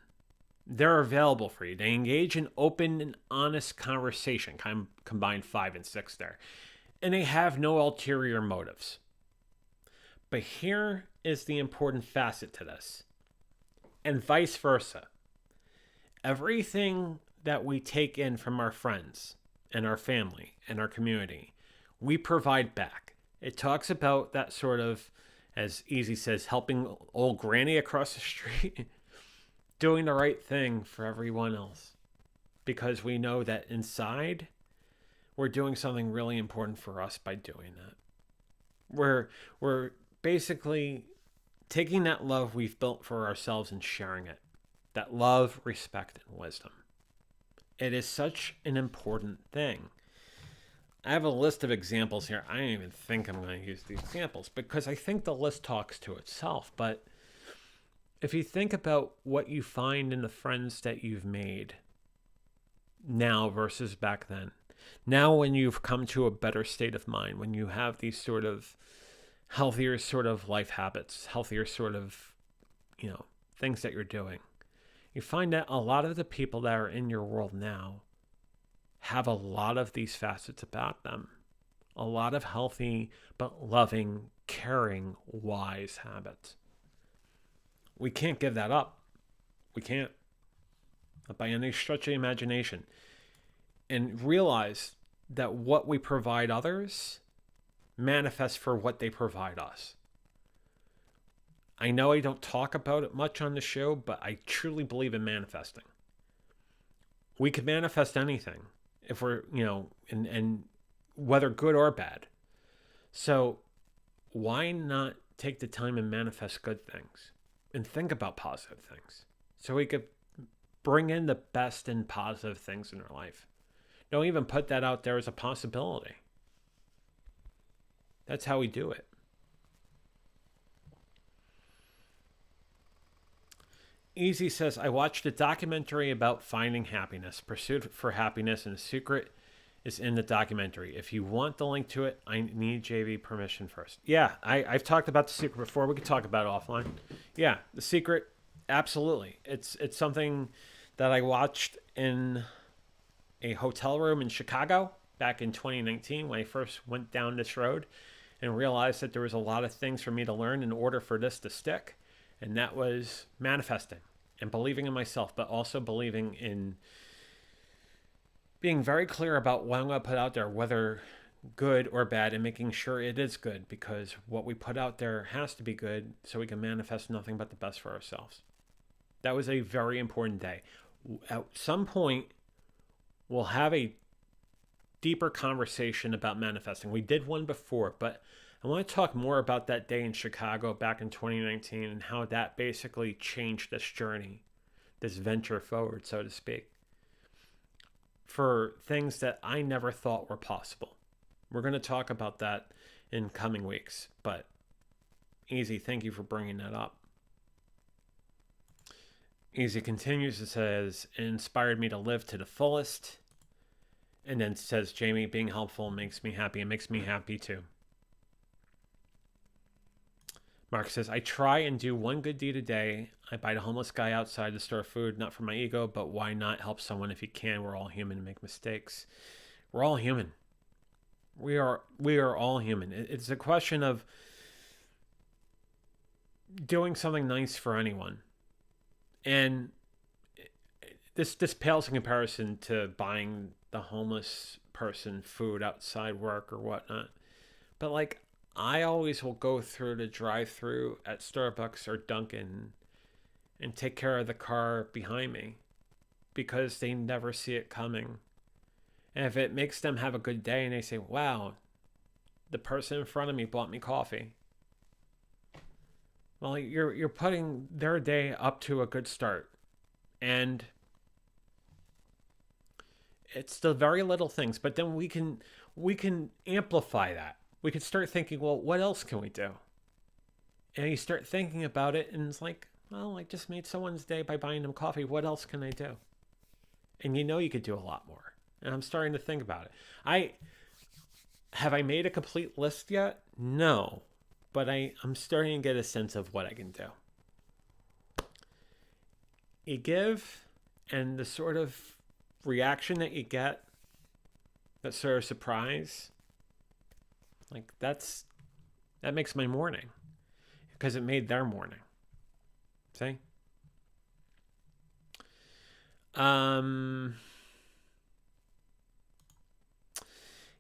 Speaker 1: They're available for you. They engage in open and honest conversation, kind of combine 5 and 6 there. And they have no ulterior motives. But here is the important facet to this, and vice versa. Everything that we take in from our friends and our family and our community, we provide back. It talks about that sort of, as Easy says, helping old granny across the street, doing the right thing for everyone else. Because we know that inside, we're doing something really important for us by doing that. We're basically taking that love we've built for ourselves and sharing it. That love, respect, and wisdom. It is such an important thing. I have a list of examples here. I don't even think I'm going to use these examples because I think the list talks to itself. But if you think about what you find in the friends that you've made now versus back then, now when you've come to a better state of mind, when you have these sort of healthier sort of life habits, healthier sort of, things that you're doing, you find that a lot of the people that are in your world now have a lot of these facets about them. A lot of healthy, but loving, caring, wise habits. We can't give that up. We can't. Not by any stretch of the imagination. And realize that what we provide others manifests for what they provide us. I know I don't talk about it much on the show, but I truly believe in manifesting. We can manifest anything if we're, and whether good or bad. So why not take the time and manifest good things and think about positive things so we could bring in the best and positive things in our life? Don't even put that out there as a possibility. That's how we do it. Easy says, I watched a documentary about finding happiness, pursuit for happiness, and the secret is in the documentary. If you want the link to it, I need JV permission first. Yeah, I've talked about The Secret before. We could talk about it offline. Yeah, The Secret, absolutely. It's something that I watched in a hotel room in Chicago back in 2019 when I first went down this road and realized that there was a lot of things for me to learn in order for this to stick. And that was manifesting and believing in myself, but also believing in being very clear about what I'm going to put out there, whether good or bad, and making sure it is good, because what we put out there has to be good so we can manifest nothing but the best for ourselves. That was a very important day. At some point, we'll have a deeper conversation about manifesting. We did one before, but I want to talk more about that day in Chicago back in 2019 and how that basically changed this journey, this venture forward, so to speak, for things that I never thought were possible. We're going to talk about that in coming weeks, but Easy, thank you for bringing that up. Easy continues, it says, it inspired me to live to the fullest. And then says, Jamie, being helpful makes me happy. It makes me happy too. Mark says, I try and do one good deed a day. I buy the homeless guy outside the store food, not for my ego, but why not help someone if you can? We're all human and make mistakes. We're all human. We are all human. It's a question of doing something nice for anyone. And this pales in comparison to buying the homeless person food outside work or whatnot. But I always will go through the drive-through at Starbucks or Dunkin' and take care of the car behind me because they never see it coming. And if it makes them have a good day and they say, wow, the person in front of me bought me coffee. Well, you're putting their day up to a good start. And it's the very little things, but then we can amplify that. We could start thinking, well, what else can we do? And you start thinking about it, and it's like, well, I just made someone's day by buying them coffee. What else can I do? And you could do a lot more. And I'm starting to think about it. I made a complete list yet? No. But I'm starting to get a sense of what I can do. You give, and the sort of reaction that you get, that sort of surprise, like that makes my morning, because it made their morning. See?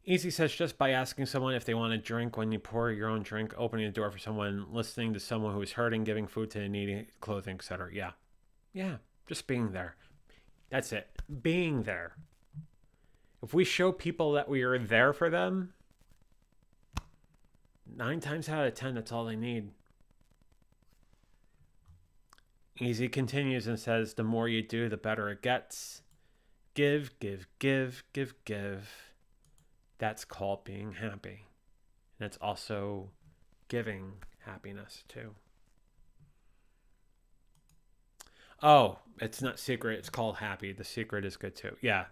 Speaker 1: Easy says, just by asking someone if they want a drink when you pour your own drink, opening the door for someone, listening to someone who is hurting, giving food to the needy, clothing, etc. Yeah, just being there. That's it. Being there. If we show people that we are there for them, 9 times out of 10, that's all they need. Easy continues and says, the more you do, the better it gets. Give, give, give, give, give. That's called being happy. And it's also giving happiness too. Oh, it's not secret. It's called happy. The secret is good too. Yeah,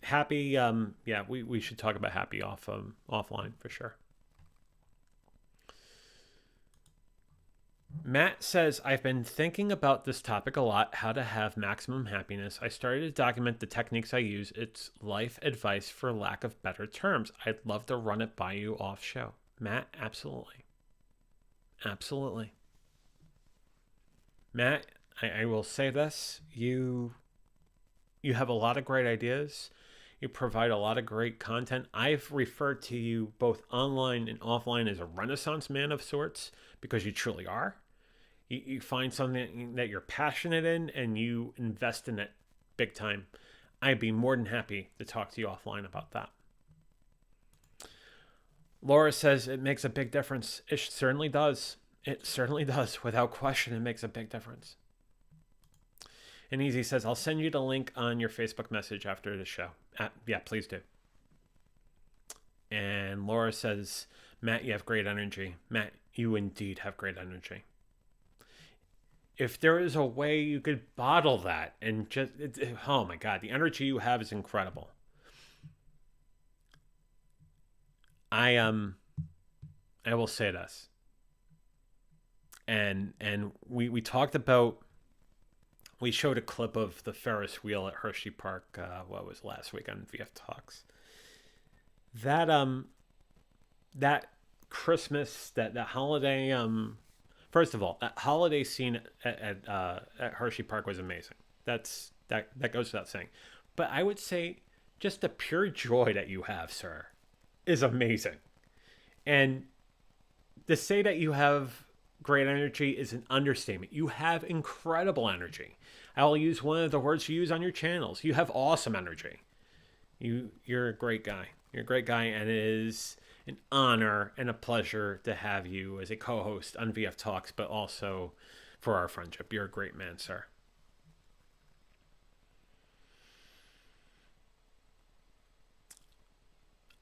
Speaker 1: happy. Yeah, we should talk about happy offline for sure. Matt says, I've been thinking about this topic a lot, how to have maximum happiness. I started to document the techniques I use. It's life advice for lack of better terms. I'd love to run it by you off show. Matt, absolutely. Absolutely. Matt, I will say this. You have a lot of great ideas. You provide a lot of great content. I've referred to you both online and offline as a renaissance man of sorts, because you truly are. You find something that you're passionate in and you invest in it big time. I'd be more than happy to talk to you offline about that. Laura says it makes a big difference. It certainly does. It certainly does. Without question, it makes a big difference. And Easy says, I'll send you the link on your Facebook message after the show. Yeah, please do. And Laura says, Matt, you have great energy. Matt, you indeed have great energy. If there is a way you could bottle that and just, oh my God, the energy you have is incredible. I will say this. And we talked about, we showed a clip of the Ferris wheel at Hershey Park, what was last week on VF Talks. That Christmas, that holiday, first of all, that holiday scene at Hershey Park was amazing. That goes without saying. But I would say just the pure joy that you have, sir, is amazing. And to say that you have great energy is an understatement. You have incredible energy. I'll use one of the words you use on your channels. You have awesome energy. You're a great guy. You're a great guy, and it is an honor and a pleasure to have you as a co-host on VF Talks, but also for our friendship. You're a great man, sir.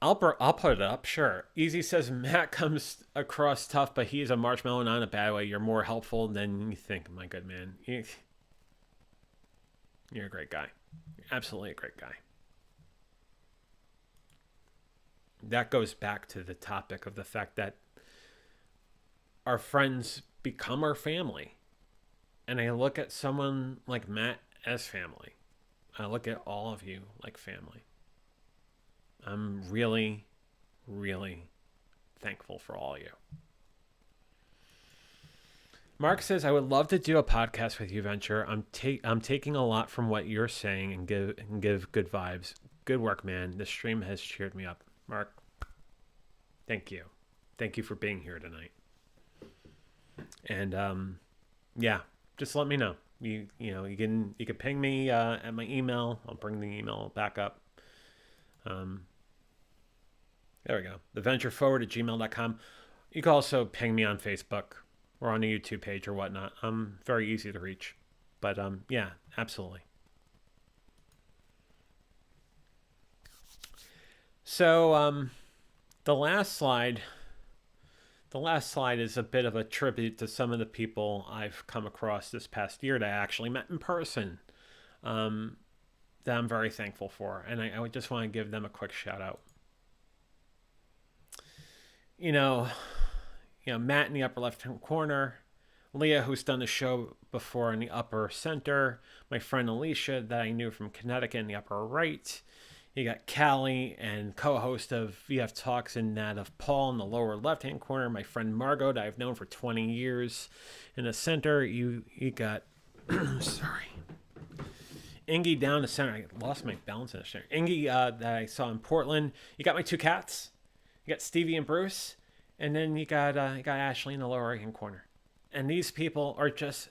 Speaker 1: I'll put it up, sure. Easy says, Matt comes across tough, but he's a marshmallow, not in a bad way. You're more helpful than you think, my good man. You're a great guy. You're absolutely a great guy. That goes back to the topic of the fact that our friends become our family. And I look at someone like Matt as family. I look at all of you like family. I'm really, really thankful for all of you. Mark says, I would love to do a podcast with you, Venture. I'm taking a lot from what you're saying and give good vibes. Good work, man. This stream has cheered me up. Mark, thank you. Thank you for being here tonight. And yeah, just let me know. You can ping me at my email. I'll bring the email back up. There we go. theventureforward@gmail.com. You can also ping me on Facebook or on the YouTube page or whatnot. I'm very easy to reach. But yeah, absolutely. So the last slide is a bit of a tribute to some of the people I've come across this past year that I actually met in person. that I'm very thankful for. And I would just want to give them a quick shout out. You know, Matt in the upper left hand corner, Leah, who's done the show before in the upper center, my friend Alicia that I knew from Connecticut in the upper right. You got Callie and co-host of VF Talks and that of Paul in the lower left-hand corner. My friend Margot that I've known for 20 years in the center. You got, sorry, Ingy down the center. I lost my balance in the center. Ingy that I saw in Portland. You got my two cats. You got Stevie and Bruce. And then you got Ashley in the lower right-hand corner. And these people are just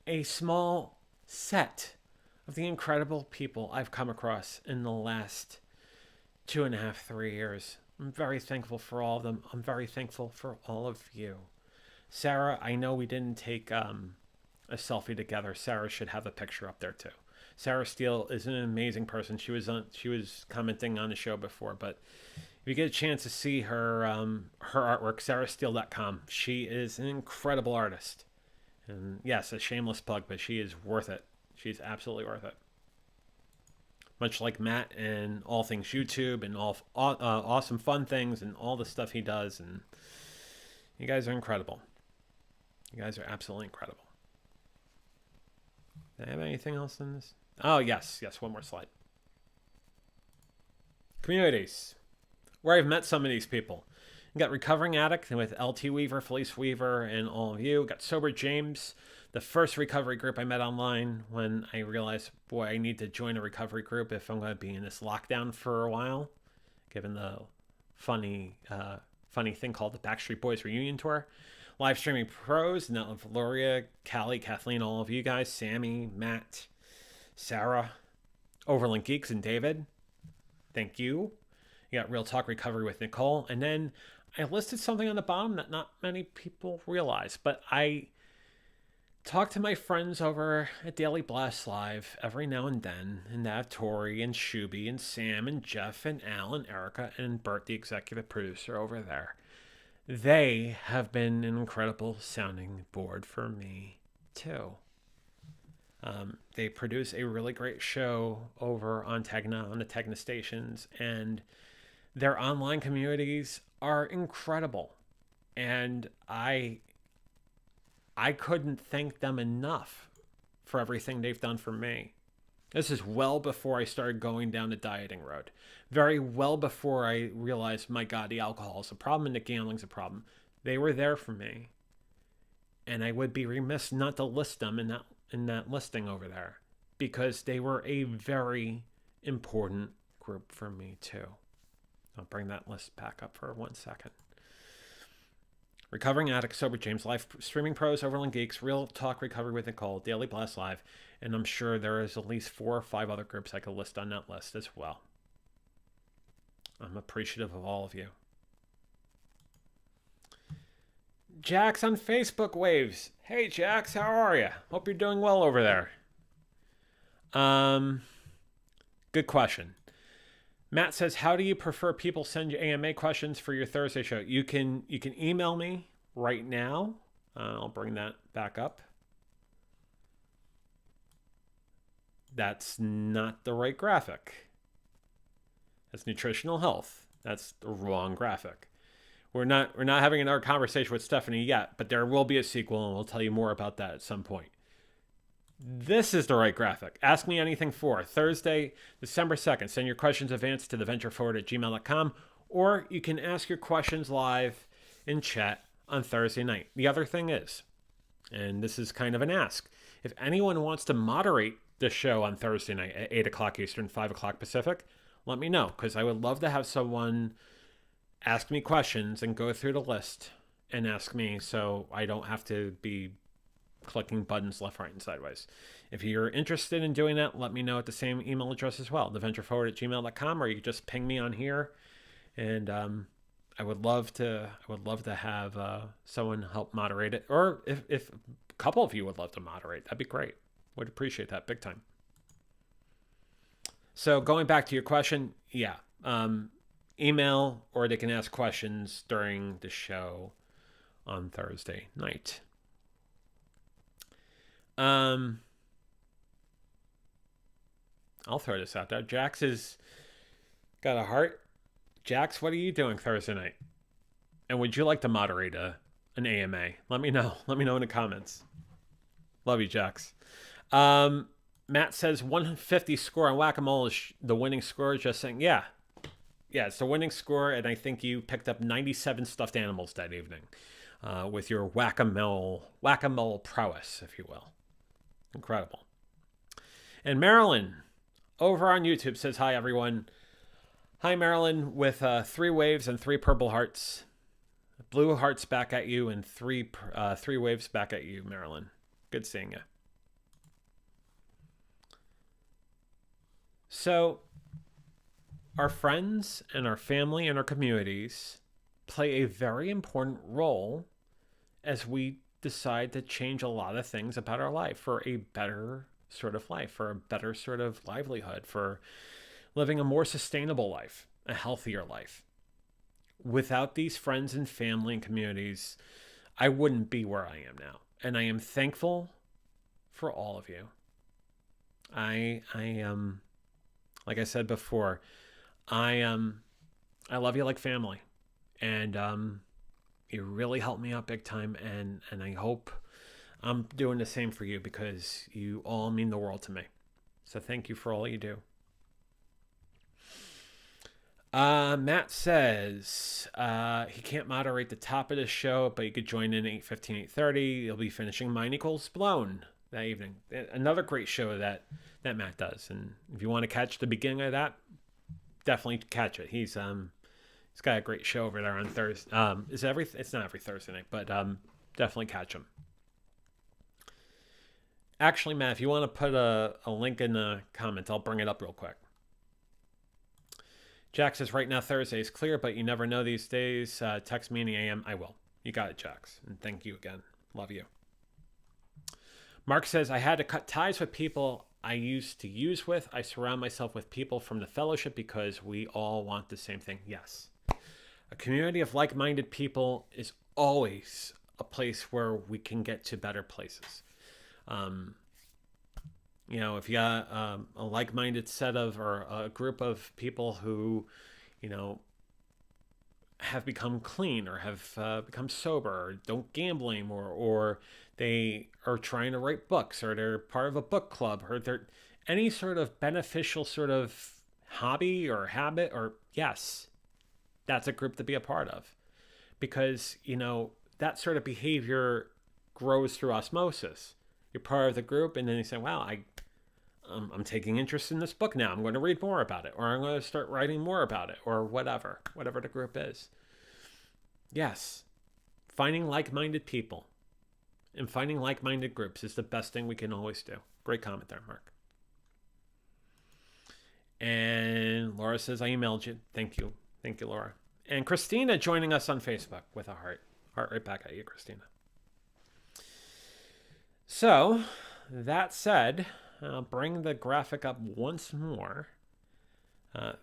Speaker 1: a small set of the incredible people I've come across in the last 2.5, 3 years. I'm very thankful for all of them. I'm very thankful for all of you. Sarah, I know we didn't take a selfie together. Sarah should have a picture up there too. Sarah Steele is an amazing person. She was commenting on the show before, but if you get a chance to see her artwork, sarahsteele.com. She is an incredible artist. And yes, a shameless plug, but she is worth it. She's absolutely worth it. Much like Matt and all things YouTube and all awesome fun things and all the stuff he does. And you guys are incredible. You guys are absolutely incredible. Do I have anything else in this? Oh, yes. One more slide. Communities. Where I've met some of these people. You got Recovering Addict with LT Weaver, Felice Weaver, and all of you. We got Sober James, the first recovery group I met online when I realized, boy, I need to join a recovery group if I'm going to be in this lockdown for a while, given the funny thing called the Backstreet Boys Reunion Tour. Live streaming pros, Nell, Valoria, Callie, Kathleen, all of you guys, Sammy, Matt, Sarah, Overland Geeks, and David. Thank you. You got Real Talk Recovery with Nicole. And then I listed something on the bottom that not many people realize, but I talk to my friends over at Daily Blast Live every now and then, and that Tori and Shuby and Sam and Jeff and Al and Erica and Bert, the executive producer over there. They have been an incredible sounding board for me too. They produce a really great show over on Tegna, on the Tegna stations, and their online communities are incredible. And I couldn't thank them enough for everything they've done for me. This is well before I started going down the dieting road. Very well before I realized, my God, the alcohol is a problem and the gambling's a problem. They were there for me. And I would be remiss not to list them in that listing over there, because they were a very important group for me too. I'll bring that list back up for 1 second. Recovering Addict, Sober James, Live Streaming Pros, Overland Geeks, Real Talk Recovery with Nicole, Daily Blast Live, and I'm sure there is at least 4 or 5 other groups I could list on that list as well. I'm appreciative of all of you. Jax on Facebook waves. Hey Jax, how are you? Hope you're doing well over there. Good question. Matt says, how do you prefer people send you AMA questions for your Thursday show? You can email me right now. I'll bring that back up. That's not the right graphic. That's nutritional health. That's the wrong graphic. We're not having another conversation with Stephanie yet, but there will be a sequel, and we'll tell you more about that at some point. This is the right graphic. Ask me anything for Thursday, December 2nd. Send your questions advance to theventureforward@gmail.com, or you can ask your questions live in chat on Thursday night. The other thing is, and this is kind of an ask, if anyone wants to moderate the show on Thursday night at 8 o'clock Eastern, 5 o'clock Pacific, let me know, because I would love to have someone ask me questions and go through the list and ask me, so I don't have to be clicking buttons left, right, and sideways. If you're interested in doing that, let me know at the same email address as well, theventureforward@gmail.com, or you can just ping me on here, and I would love to have someone help moderate it, or if a couple of you would love to moderate, that'd be great. Would appreciate that big time. So going back to your question, yeah, email, or they can ask questions during the show on Thursday night. I'll throw this out there. Jax has got a heart. Jax, what are you doing Thursday night? And would you like to moderate an AMA? Let me know. Let me know in the comments. Love you, Jax. Matt says 150 score on Whack-A-Mole is the winning score. Just saying, yeah. Yeah, it's the winning score, and I think you picked up 97 stuffed animals that evening with your whack-a-mole prowess, if you will. Incredible. And Marilyn, over on YouTube, says, hi, everyone. Hi, Marilyn, with 3 waves and 3 purple hearts. Blue hearts back at you and 3 waves back at you, Marilyn. Good seeing you. So, our friends and our family and our communities play a very important role as we decide to change a lot of things about our life for a better sort of life, for a better sort of livelihood, for living a more sustainable life, a healthier life. Without these friends and family and communities, I wouldn't be where I am now. And I am thankful for all of you. I am, like I said before, I love you like family, and you really helped me out big time, and I hope I'm doing the same for you because you all mean the world to me. So thank you for all you do. Matt says he can't moderate the top of the show, but you could join in 8:15, 8:30. You'll be finishing Mine Equals Blown that evening. Another great show that Matt does, and if you want to catch the beginning of that, definitely catch it. He's got a great show over there on Thursday. It's not every Thursday night, but definitely catch him. Actually, Matt, if you want to put a link in the comments, I'll bring it up real quick. Jack says right now Thursday is clear, but you never know these days. Text me in the AM. I will. You got it, Jax. And thank you again. Love you. Mark says I had to cut ties with people I used to use with. I surround myself with people from the fellowship because we all want the same thing. Yes. A community of like-minded people is always a place where we can get to better places. If you got a like-minded set of or a group of people who, have become clean or have become sober or don't gamble anymore, or they are trying to write books, or they're part of a book club, or they're any sort of beneficial sort of hobby or habit, or yes, that's a group to be a part of, because, that sort of behavior grows through osmosis. You're part of the group, and then you say, wow, I'm taking interest in this book now. I'm going to read more about it, or I'm going to start writing more about it, or whatever the group is. Yes, finding like-minded people and finding like-minded groups is the best thing we can always do. Great comment there, Mark. And Laura says, I emailed you. Thank you. Thank you, Laura. And Christina joining us on Facebook with a heart. Heart right back at you, Christina. So, that said, I'll bring the graphic up once more.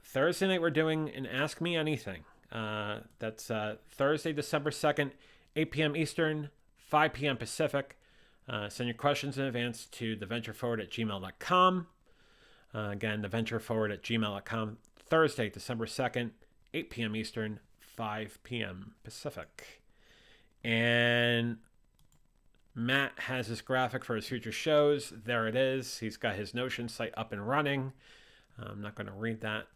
Speaker 1: Thursday night, we're doing an Ask Me Anything. That's Thursday, December 2nd, 8 p.m. Eastern, 5 p.m. Pacific. Send your questions in advance to theventureforward@gmail.com. Again, theventureforward@gmail.com. Thursday, December 2nd, 8 p.m. Eastern, 5 p.m. Pacific. And Matt has his graphic for his future shows. There it is. He's got his Notion site up and running. I'm not going to read that,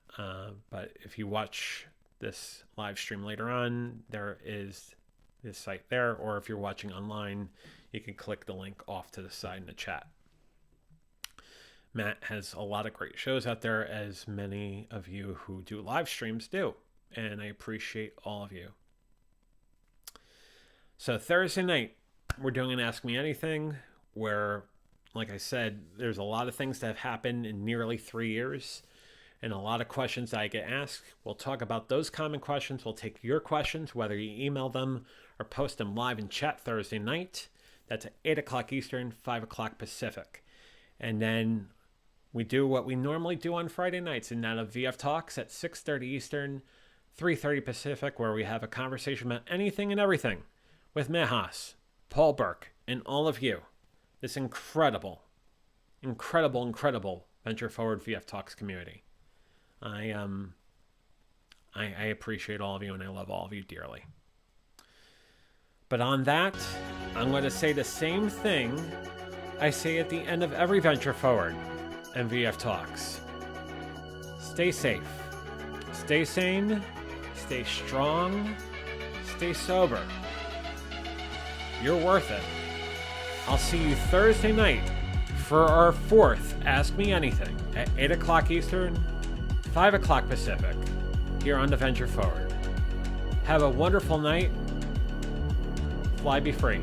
Speaker 1: but if you watch this live stream later on, there is this site there, or if you're watching online, you can click the link off to the side in the chat. Matt has a lot of great shows out there, as many of you who do live streams do, and I appreciate all of you. So Thursday night, we're doing an Ask Me Anything, where, like I said, there's a lot of things that have happened in nearly 3 years, and a lot of questions that I get asked. We'll talk about those common questions. We'll take your questions, whether you email them or post them live in chat Thursday night. That's at 8 o'clock Eastern, 5 o'clock Pacific. And then we do what we normally do on Friday nights, and that of VF Talks at 6:30 Eastern, 3:30 Pacific, where we have a conversation about anything and everything with Mejas, Paul Burke, and all of you. This incredible Venture Forward VF Talks community. I appreciate all of you, and I love all of you dearly. But on that, I'm going to say the same thing I say at the end of every Venture Forward and VF Talks. Stay safe, stay sane, stay strong, stay sober. You're worth it. I'll see you Thursday night for our 4th Ask Me Anything at 8 o'clock Eastern, 5 o'clock Pacific, here on the Venture Forward. Have a wonderful night. Fly be free.